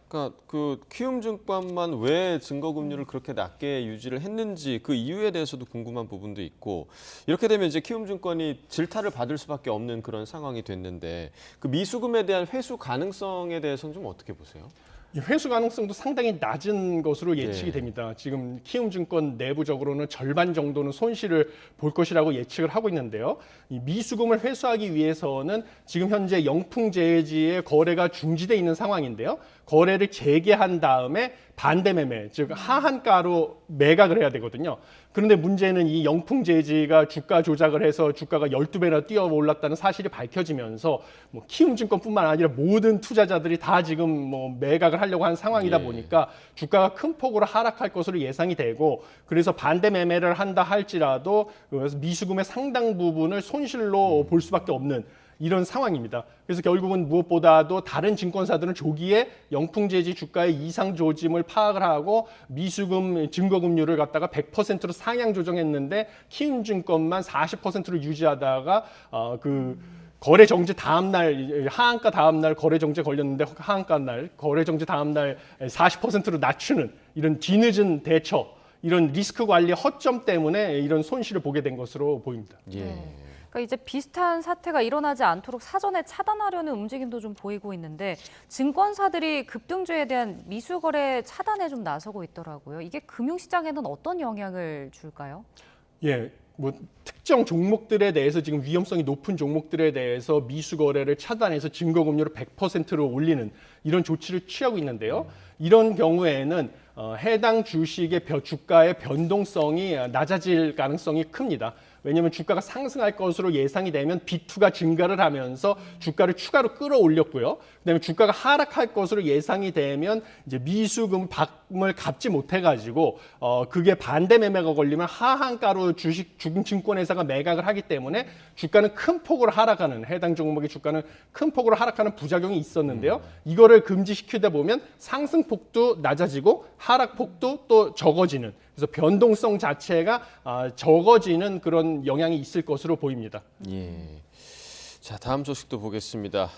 그러니까 그 키움증권만 왜 증거금리를 그렇게 낮게 유지를 했는지 그 이유에 대해서도 궁금한 부분도 있고 이렇게 되면 이제 키움증권이 질타를 받을 수밖에 없는 그런 상황이 됐는데 그 미수금에 대한 회수 가능성에 대해서는 좀 어떻게 보세요? 회수 가능성도 상당히 낮은 것으로 예측이 됩니다. 지금 키움증권 내부적으로는 절반 정도는 손실을 볼 것이라고 예측을 하고 있는데요. 이 미수금을 회수하기 위해서는 지금 현재 영풍재지의 거래가 중지돼 있는 상황인데요. 거래를 재개한 다음에 반대 매매, 즉 하한가로 매각을 해야 되거든요. 그런데 문제는 이 영풍재지가 주가 조작을 해서 주가가 12배나 뛰어 올랐다는 사실이 밝혀지면서 뭐 키움증권뿐만 아니라 모든 투자자들이 다 지금 뭐 매각을 하려고 하는 상황이다 보니까 주가가 큰 폭으로 하락할 것으로 예상이 되고 그래서 반대 매매를 한다 할지라도 그래서 미수금의 상당 부분을 손실로 볼 수밖에 없는 이런 상황입니다. 그래서 결국은 무엇보다도 다른 증권사들은 조기에 영풍재지 주가의 이상 조짐을 파악을 하고 미수금 증거금리를 갖다가 100%로 상향 조정했는데 키움증권만 40%로 유지하다가 그 거래 정지 다음 날 하한가 다음 날 거래 정지 걸렸는데 하한가 날 거래 정지 다음 날 40%로 낮추는 이런 뒤늦은 대처, 이런 리스크 관리 허점 때문에 이런 손실을 보게 된 것으로 보입니다. 그러니까 이제 비슷한 사태가 일어나지 않도록 사전에 차단하려는 움직임도 좀 보이고 있는데 증권사들이 급등주에 대한 미수거래 차단에 좀 나서고 있더라고요. 이게 금융시장에는 어떤 영향을 줄까요? 뭐 특정 종목들에 대해서 지금 위험성이 높은 종목들에 대해서 미수거래를 차단해서 증거금리를 100%로 올리는 이런 조치를 취하고 있는데요. 이런 경우에는 해당 주식의 주가의 변동성이 낮아질 가능성이 큽니다. 왜냐하면 주가가 상승할 것으로 예상이 되면 비투가 증가를 하면서 주가를 추가로 끌어올렸고요. 그다음에 주가가 하락할 것으로 예상이 되면 이제 미수금을 갚지 못해가지고 그게 반대 매매가 걸리면 하한가로 증권회사가 매각을 하기 때문에 주가는 큰 폭으로 하락하는 해당 종목의 주가는 큰 폭으로 하락하는 부작용이 있었는데요. 이거를 금지시키다 보면 상승폭도 낮아지고 하락폭도 또 적어지는. 그래서 변동성 자체가 적어지는 그런 영향이 있을 것으로 보입니다. 자, 다음 소식도 보겠습니다.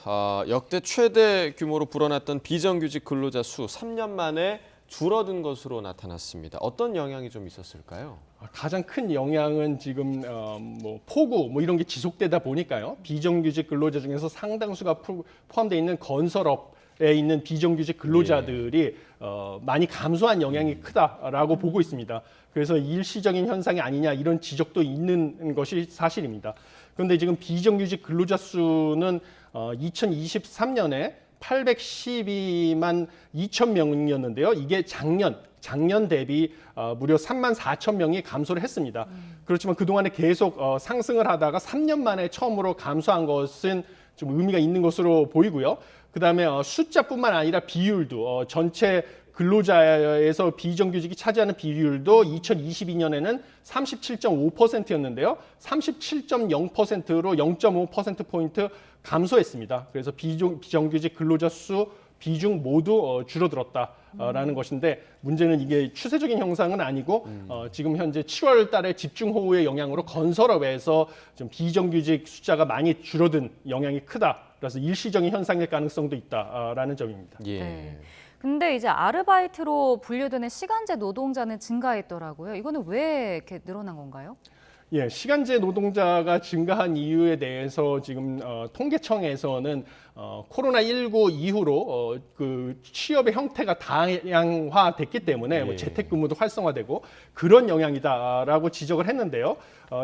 역대 최대 규모로 불어났던 비정규직 근로자 수 3년 만에 줄어든 것으로 나타났습니다. 어떤 영향이 좀 있었을까요? 가장 큰 영향은 지금 뭐 폭우 뭐 이런 게 지속되다 보니까요. 비정규직 근로자 중에서 상당수가 포함되어 있는 건설업에 있는 비정규직 근로자들이 많이 감소한 영향이 크다라고 보고 있습니다. 그래서 일시적인 현상이 아니냐 이런 지적도 있는 것이 사실입니다. 그런데 지금 비정규직 근로자 수는 2023년에 812만 2천 명이었는데요. 이게 작년 대비 무려 3만 4천 명이 감소를 했습니다. 그렇지만 그동안에 계속 상승을 하다가 3년 만에 처음으로 감소한 것은 좀 의미가 있는 것으로 보이고요. 그다음에 숫자뿐만 아니라 비율도 전체 근로자에서 비정규직이 차지하는 비율도 2022년에는 37.5%였는데요. 37.0%로 0.5%포인트 감소했습니다. 그래서 비정규직 근로자 수 비중 모두 줄어들었다라는 것인데 문제는 이게 추세적인 형상은 아니고 지금 현재 7월 달에 집중호우의 영향으로 건설업에서 좀 비정규직 숫자가 많이 줄어든 영향이 크다. 그래서 일시적인 현상일 가능성도 있다라는 점입니다. 근데 이제 아르바이트로 분류되는 시간제 노동자는 증가했더라고요. 이거는 왜 이렇게 늘어난 건가요? 예, 시간제 노동자가 증가한 이유에 대해서 지금 통계청에서는 코로나19 이후로 그 취업의 형태가 다양화됐기 때문에 뭐 재택근무도 활성화되고 그런 영향이다라고 지적을 했는데요.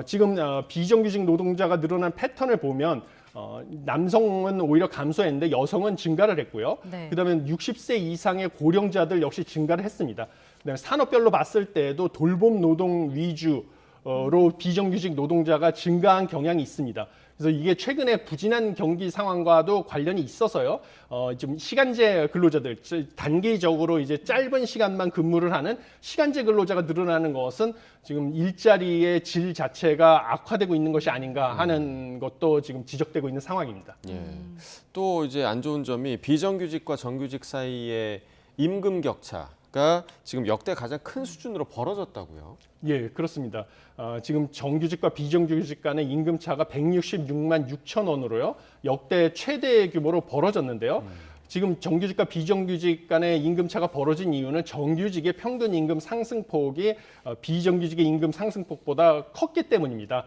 지금 비정규직 노동자가 늘어난 패턴을 보면 남성은 오히려 감소했는데 여성은 증가를 했고요. 네. 그다음에 60세 이상의 고령자들 역시 증가를 했습니다. 그다음에 산업별로 봤을 때도 돌봄 노동 위주 로 비정규직 노동자가 증가한 경향이 있습니다. 그래서 이게 최근에 부진한 경기 상황과도 관련이 있어서요. 좀 시간제 근로자들, 단기적으로 이제 짧은 시간만 근무를 하는 시간제 근로자가 늘어나는 것은 지금 일자리의 질 자체가 악화되고 있는 것이 아닌가 하는 것도 지금 지적되고 있는 상황입니다. 예. 또 이제 안 좋은 점이 비정규직과 정규직 사이의 임금 격차가 지금 역대 가장 큰 수준으로 벌어졌다고요? 예, 그렇습니다. 지금 정규직과 비정규직 간의 임금 차가 166만 6천 원으로요. 역대 최대 규모로 벌어졌는데요. 지금 정규직과 비정규직 간의 임금 차가 벌어진 이유는 정규직의 평균 임금 상승폭이 비정규직의 임금 상승폭보다 컸기 때문입니다.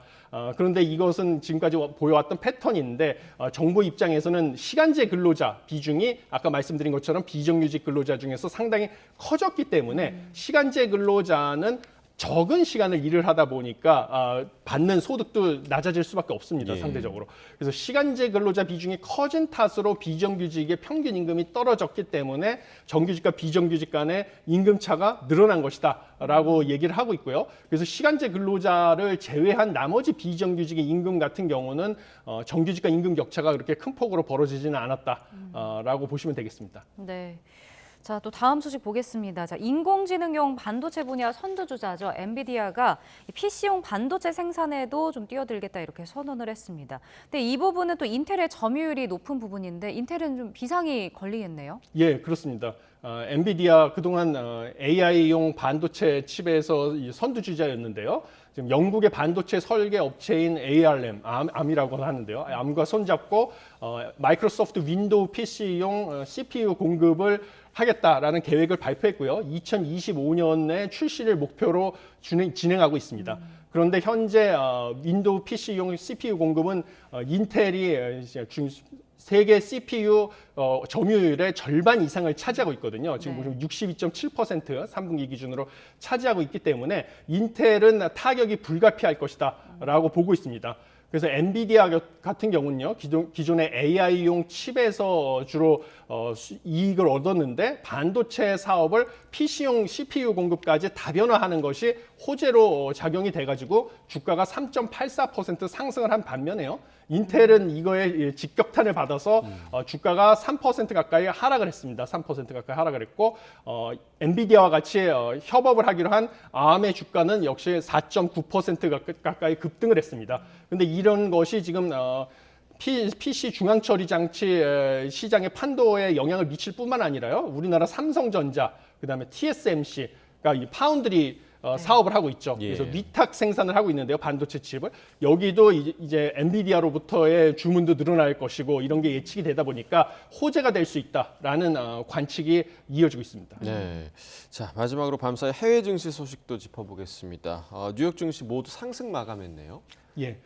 그런데 이것은 지금까지 보여왔던 패턴인데 정부 입장에서는 시간제 근로자 비중이 아까 말씀드린 것처럼 비정규직 근로자 중에서 상당히 커졌기 때문에 시간제 근로자는 적은 시간을 일을 하다 보니까 받는 소득도 낮아질 수밖에 없습니다. 상대적으로. 그래서 시간제 근로자 비중이 커진 탓으로 비정규직의 평균 임금이 떨어졌기 때문에 정규직과 비정규직 간의 임금 차가 늘어난 것이다라고 얘기를 하고 있고요. 그래서 시간제 근로자를 제외한 나머지 비정규직의 임금 같은 경우는 정규직과 임금 격차가 그렇게 큰 폭으로 벌어지지는 않았다라고 보시면 되겠습니다. 네. 자, 또 다음 소식 보겠습니다. 자, 인공지능용 반도체 분야 선두주자죠. 엔비디아가 PC용 반도체 생산에도 좀 뛰어들겠다 이렇게 선언을 했습니다. 근데 이 부분은 또 인텔의 점유율이 높은 부분인데 인텔은 좀 비상이 걸리겠네요. 예, 그렇습니다. 엔비디아 그동안 AI용 반도체 칩에서 선두주자였는데요. 지금 영국의 반도체 설계 업체인 ARM, 암이라고 하는데요. 암과 손잡고 마이크로소프트 윈도우 PC용 CPU 공급을 하겠다라는 계획을 발표했고요. 2025년에 출시를 목표로 진행하고 있습니다. 그런데 현재 윈도우 PC용 CPU 공급은 인텔이 세계 CPU 점유율의 절반 이상을 차지하고 있거든요. 지금 62.7% 3분기 기준으로 차지하고 있기 때문에 인텔은 타격이 불가피할 것이다라고 보고 있습니다. 그래서 엔비디아 같은 경우는요, 기존의 AI용 칩에서 주로 이익을 얻었는데 반도체 사업을 PC용 CPU 공급까지 다변화하는 것이 호재로 작용이 돼가지고 주가가 3.84% 상승을 한 반면에요. 인텔은 이거에 직격탄을 받아서 주가가 3% 가까이 하락을 했습니다. 3% 가까이 하락을 했고 엔비디아와 같이 협업을 하기로 한 ARM의 주가는 역시 4.9% 가까이 급등을 했습니다. 그런데 이런 것이 지금 PC 중앙처리 장치 시장의 판도에 영향을 미칠 뿐만 아니라요. 우리나라 삼성전자, 그다음에 TSMC가 이 파운드리 사업을 하고 있죠. 그래서 위탁 생산을 하고 있는데요. 반도체 칩을. 여기도 이제 엔비디아로부터의 주문도 늘어날 것이고 이런 게 예측이 되다 보니까 호재가 될 수 있다라는 관측이 이어지고 있습니다. 네. 자, 마지막으로 밤사이 해외 증시 소식도 짚어보겠습니다. 뉴욕 증시 모두 상승 마감했네요. 예.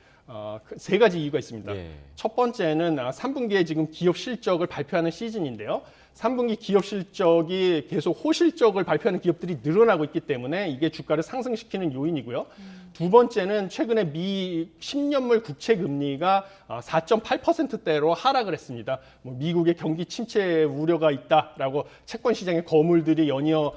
세 가지 이유가 있습니다. 첫 번째는 3분기에 지금 기업 실적을 발표하는 시즌인데요. 3분기 기업 실적이 계속 호실적을 발표하는 기업들이 늘어나고 있기 때문에 이게 주가를 상승시키는 요인이고요. 두 번째는 최근에 미 10년물 국채 금리가 4.8%대로 하락을 했습니다. 미국의 경기 침체 우려가 있다라고 채권 시장의 거물들이 연이어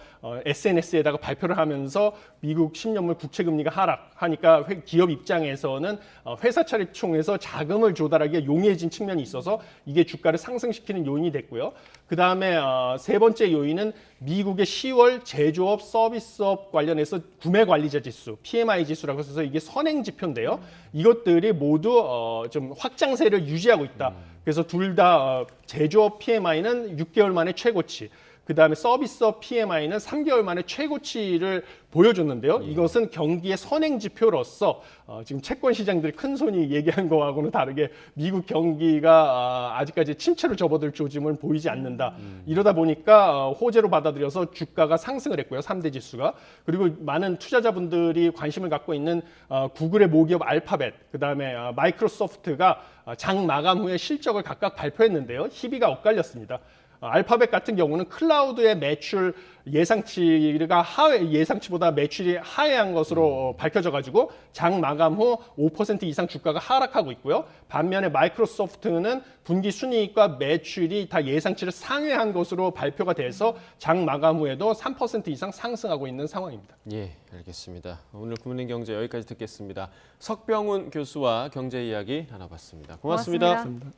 SNS에다가 발표를 하면서 미국 10년물 국채 금리가 하락하니까 기업 입장에서는 회사 차립 총에서 자금을 조달하기가 용이해진 측면이 있어서 이게 주가를 상승시키는 요인이 됐고요. 그다음에 세 번째 요인은 미국의 10월 제조업 서비스업 관련해서 구매 관리자 지수, PMI 지수라고 해서 이게 선행 지표인데요. 이것들이 모두 좀 확장세를 유지하고 있다. 그래서 둘 다 제조업 PMI는 6개월 만에 최고치, 그다음에 서비스업 PMI는 3개월 만에 최고치를 보여줬는데요. 이것은 경기의 선행 지표로서 지금 채권 시장들이 큰 손이 얘기한 거하고는 다르게 미국 경기가 아직까지 침체로 접어들 조짐은 보이지 않는다. 이러다 보니까 호재로 받아들여서 주가가 상승을 했고요. 3대 지수가. 그리고 많은 투자자분들이 관심을 갖고 있는 구글의 모기업 알파벳, 그다음에 마이크로소프트가 장 마감 후에 실적을 각각 발표했는데요. 희비가 엇갈렸습니다. 알파벳 같은 경우는 클라우드의 매출 예상치보다 매출이 하회한 것으로 밝혀져가지고 장 마감 후 5% 이상 주가가 하락하고 있고요. 반면에 마이크로소프트는 분기 순이익과 매출이 다 예상치를 상회한 것으로 발표가 돼서 장 마감 후에도 3% 이상 상승하고 있는 상황입니다. 예, 알겠습니다. 오늘 굿모닝 경제 여기까지 듣겠습니다. 석병훈 교수와 경제 이야기 나눠봤습니다. 고맙습니다. 고맙습니다.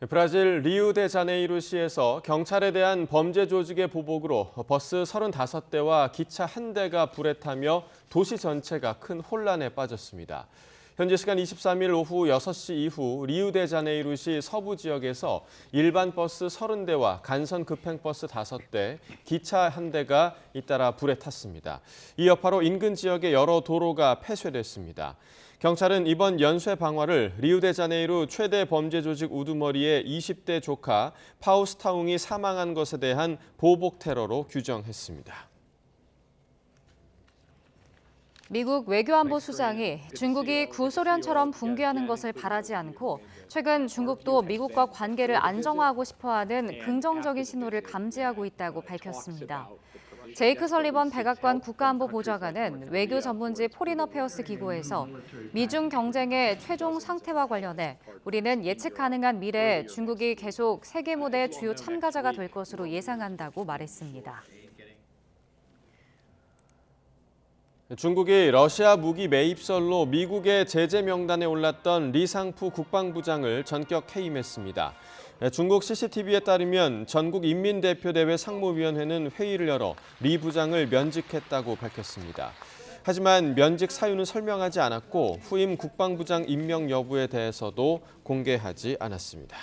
브라질 리우데자네이루시에서 경찰에 대한 범죄 조직의 보복으로 버스 35대와 기차 1대가 불에 타며 도시 전체가 큰 혼란에 빠졌습니다. 현지 시간 23일 오후 6시 이후 리우데자네이루시 서부 지역에서 일반 버스 30대와 간선 급행버스 5대, 기차 1대가 잇따라 불에 탔습니다. 이 여파로 인근 지역의 여러 도로가 폐쇄됐습니다. 경찰은 이번 연쇄 방화를 리우데자네이루 최대 범죄 조직 우두머리의 20대 조카 파우스타웅이 사망한 것에 대한 보복 테러로 규정했습니다. 미국 외교안보 수장이 중국이 구소련처럼 붕괴하는 것을 바라지 않고 최근 중국도 미국과 관계를 안정화하고 싶어하는 긍정적인 신호를 감지하고 있다고 밝혔습니다. 제이크 설리번 백악관 국가안보보좌관은 외교 전문지 포린 어페어스 기고에서 미중 경쟁의 최종 상태와 관련해 우리는 예측 가능한 미래에 중국이 계속 세계 무대 주요 참가자가 될 것으로 예상한다고 말했습니다. 중국이 러시아 무기 매입설로 미국의 제재 명단에 올랐던 리 상푸 국방부장을 전격 해임했습니다. 중국 CCTV에 따르면 전국인민대표대회 상무위원회는 회의를 열어 리 부장을 면직했다고 밝혔습니다. 하지만 면직 사유는 설명하지 않았고 후임 국방부장 임명 여부에 대해서도 공개하지 않았습니다.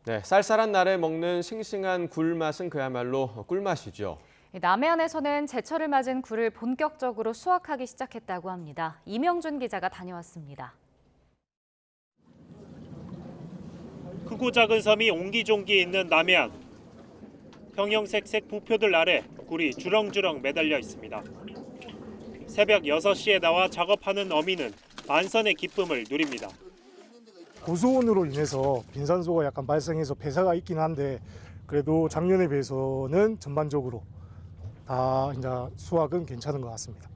네, 쌀쌀한 날에 먹는 싱싱한 굴 맛은 그야말로 꿀맛이죠. 남해안에서는 제철을 맞은 굴을 본격적으로 수확하기 시작했다고 합니다. 이명준 기자가 다녀왔습니다. 크고 작은 섬이 옹기종기 있는 남해안. 형형색색 부표들 아래 굴이 주렁주렁 매달려 있습니다. 새벽 6시에 나와 작업하는 어민은 만선의 기쁨을 누립니다. 고수온으로 인해서 빈산소가 약간 발생해서 폐사가 있긴 한데 그래도 작년에 비해서는 전반적으로 다 이제 수확은 괜찮은 것 같습니다.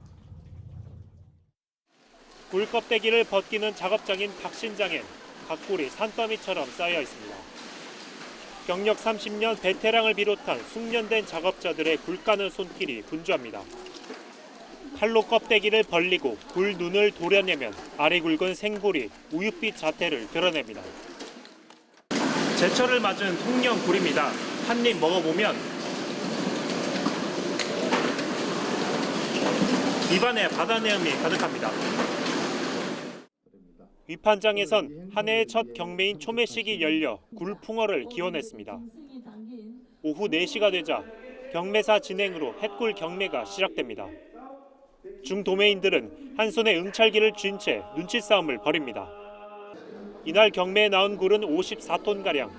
굴 껍데기를 벗기는 작업장인 박신장엔 갓굴이 산더미처럼 쌓여 있습니다. 경력 30년 베테랑을 비롯한 숙련된 작업자들의 굴 까는 손길이 분주합니다. 칼로 껍데기를 벌리고 굴 눈을 도려내면 알이 굵은 생굴이 우윳빛 자태를 드러냅니다. 제철을 맞은 통영 굴입니다. 한 입 먹어보면 입안에 바다 내음이 가득합니다. 위판장에선 한 해의 첫 경매인 초매식이 열려 굴풍어를 기원했습니다. 오후 4시가 되자 경매사 진행으로 햇굴 경매가 시작됩니다. 중도매인들은 한 손에 응찰기를 쥔 채 눈치 싸움을 벌입니다. 이날 경매에 나온 굴은 54톤가량,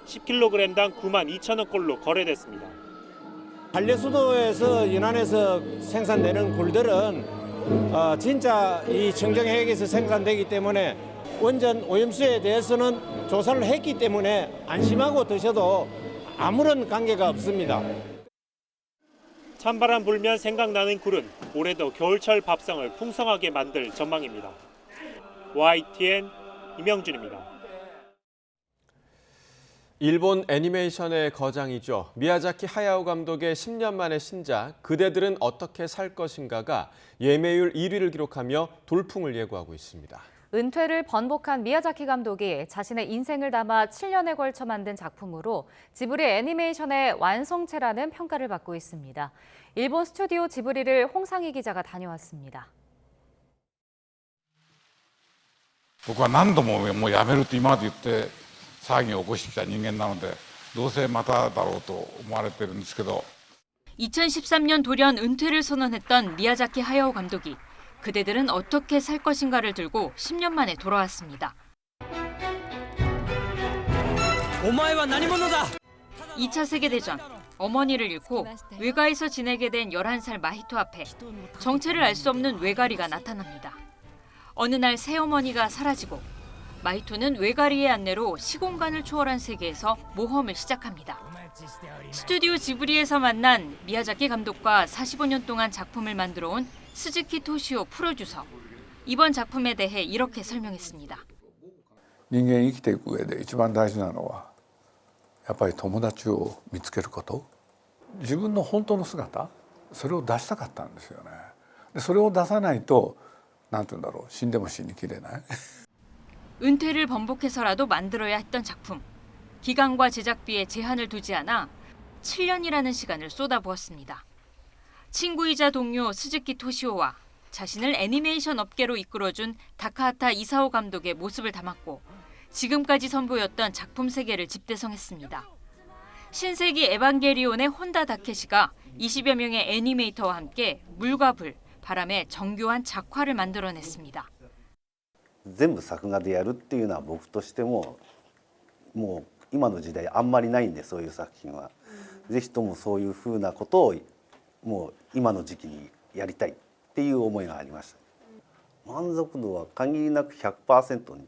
10kg당 92,000원꼴로 거래됐습니다. 한려수도에서 연안에서 생산되는 굴들은 진짜 이 청정해역에서 생산되기 때문에 원전 오염수에 대해서는 조사를 했기 때문에 안심하고 드셔도 아무런 관계가 없습니다. 찬바람 불면 생각나는 굴은 올해도 겨울철 밥상을 풍성하게 만들 전망입니다. YTN 이명준입니다. 일본 애니메이션의 거장이죠. 미야자키 하야오 감독의 10년 만의 신작 그대들은 어떻게 살 것인가가 예매율 1위를 기록하며 돌풍을 예고하고 있습니다. 은퇴를 번복한 미야자키 감독이 자신의 인생을 담아 7년에 걸쳐 만든 작품으로 지브리 애니메이션의 완성체라는 평가를 받고 있습니다. 일본 스튜디오 지브리를 홍상희 기자가 다녀왔습니다. 僕は何度ももうやめると今まで言って騒ぎを起こしてきた人間なのでどうせまただろうと思われてるんですけど 2013년 돌연 은퇴를 선언했던 미야자키 하야오 감독이 그대들은 어떻게 살 것인가를 들고 10년 만에 돌아왔습니다. 2차 세계대전, 어머니를 잃고 외가에서 지내게 된 11살 마히토 앞에 정체를 알 수 없는 외가리가 나타납니다. 어느 날 새어머니가 사라지고 마히토는 외가리의 안내로 시공간을 초월한 세계에서 모험을 시작합니다. 스튜디오 지브리에서 만난 미야자키 감독과 45년 동안 작품을 만들어온 스즈키 토시오 프로듀서. 이번 작품에 대해 이렇게 설명했습니다. 人間生きていく上で一番大事なのはやっぱり友達を見つけること。自分の本当の姿、それを出したかったんですよね。でそれを出さないとなんて言うんだろう、死んでも死にきれない。 은퇴를 번복해서라도 만들어야 했던 작품. 기간과 제작비에 제한을 두지 않아 7년이라는 시간을 쏟아부었습니다. 친구이자 동료 스즈키 토시오와 자신을 애니메이션 업계로 이끌어준 다카하타 이사오 감독의 모습을 담았고 지금까지 선보였던 작품 세계를 집대성했습니다. 신세기 에반게리온의 혼다 다케시가 20여 명의 애니메이터와 함께 물과 불, 바람의 정교한 작화를 만들어냈습니다. 全部作画でやるっていうのは僕としてももう今の時代あんまりないんでそういう作品はぜひともそういうふうなことをもう今の時期にやりたいっていう思いがありました。満足度は限りなく 100% に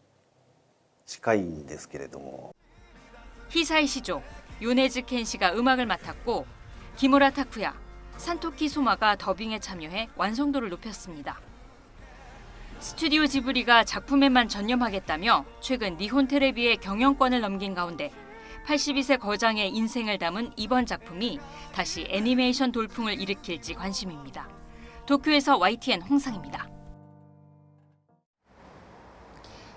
近いんですけれども 히사이 시조, 요네즈 켄 씨가 음악을 맡았고 기무라 타쿠야, 산토키 소마가 더빙에 참여해 완성도를 높였습니다. 스튜디오 지브리가 작품에만 전념하겠다며 최근 니혼 텔레비에 경영권을 넘긴 가운데 82세 거장의 인생을 담은 이번 작품이 다시 애니메이션 돌풍을 일으킬지 관심입니다. 도쿄에서 YTN 홍상입니다.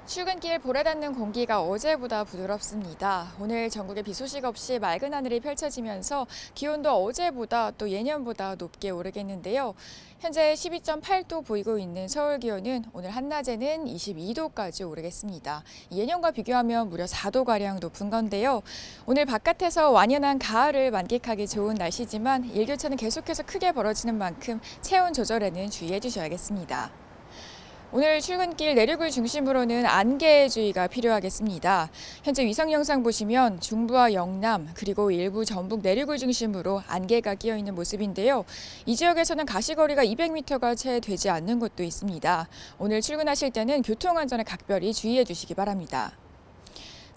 출근길 볼에 닿는 공기가 어제보다 부드럽습니다. 오늘 전국에 비 소식 없이 맑은 하늘이 펼쳐지면서 기온도 어제보다 또 예년보다 높게 오르겠는데요. 현재 12.8도 보이고 있는 서울 기온은 오늘 한낮에는 22도까지 오르겠습니다. 예년과 비교하면 무려 4도가량 높은 건데요. 오늘 바깥에서 완연한 가을을 만끽하기 좋은 날씨지만 일교차는 계속해서 크게 벌어지는 만큼 체온 조절에는 주의해 주셔야겠습니다. 오늘 출근길 내륙을 중심으로는 안개주의가 필요하겠습니다. 현재 위성 영상 보시면 중부와 영남 그리고 일부 전북 내륙을 중심으로 안개가 끼어 있는 모습인데요. 이 지역에서는 가시거리가 200m가 채 되지 않는 곳도 있습니다. 오늘 출근하실 때는 교통안전에 각별히 주의해 주시기 바랍니다.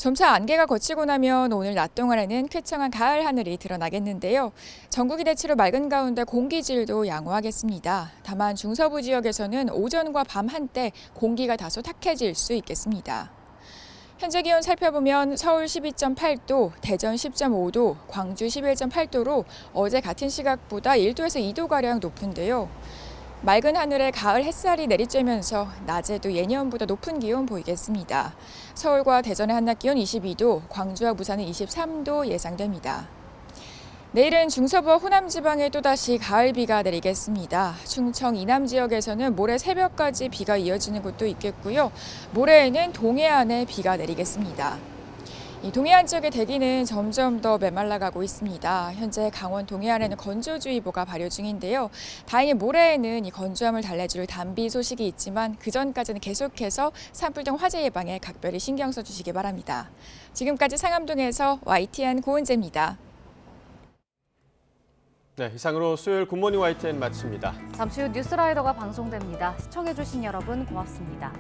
점차 안개가 걷히고 나면 오늘 낮 동안에는 쾌청한 가을 하늘이 드러나겠는데요. 전국이 대체로 맑은 가운데 공기질도 양호하겠습니다. 다만 중서부 지역에서는 오전과 밤 한때 공기가 다소 탁해질 수 있겠습니다. 현재 기온 살펴보면 서울 12.8도, 대전 10.5도, 광주 11.8도로 어제 같은 시각보다 1도에서 2도가량 높은데요. 맑은 하늘에 가을 햇살이 내리쬐면서 낮에도 예년보다 높은 기온 보이겠습니다. 서울과 대전의 한낮 기온 22도, 광주와 부산은 23도 예상됩니다. 내일은 중서부와 호남 지방에 또다시 가을비가 내리겠습니다. 충청 이남 지역에서는 모레 새벽까지 비가 이어지는 곳도 있겠고요. 모레에는 동해안에 비가 내리겠습니다. 이 동해안 지역의 대기는 점점 더 메말라가고 있습니다. 현재 강원 동해안에는 건조주의보가 발효 중인데요. 다행히 모레에는 이 건조함을 달래줄 단비 소식이 있지만 그 전까지는 계속해서 산불 등 화재 예방에 각별히 신경 써주시기 바랍니다. 지금까지 상암동에서 YTN 고은재입니다. 네, 이상으로 수요일 굿모닝 YTN 마칩니다. 잠시 후 뉴스라이더가 방송됩니다. 시청해주신 여러분 고맙습니다.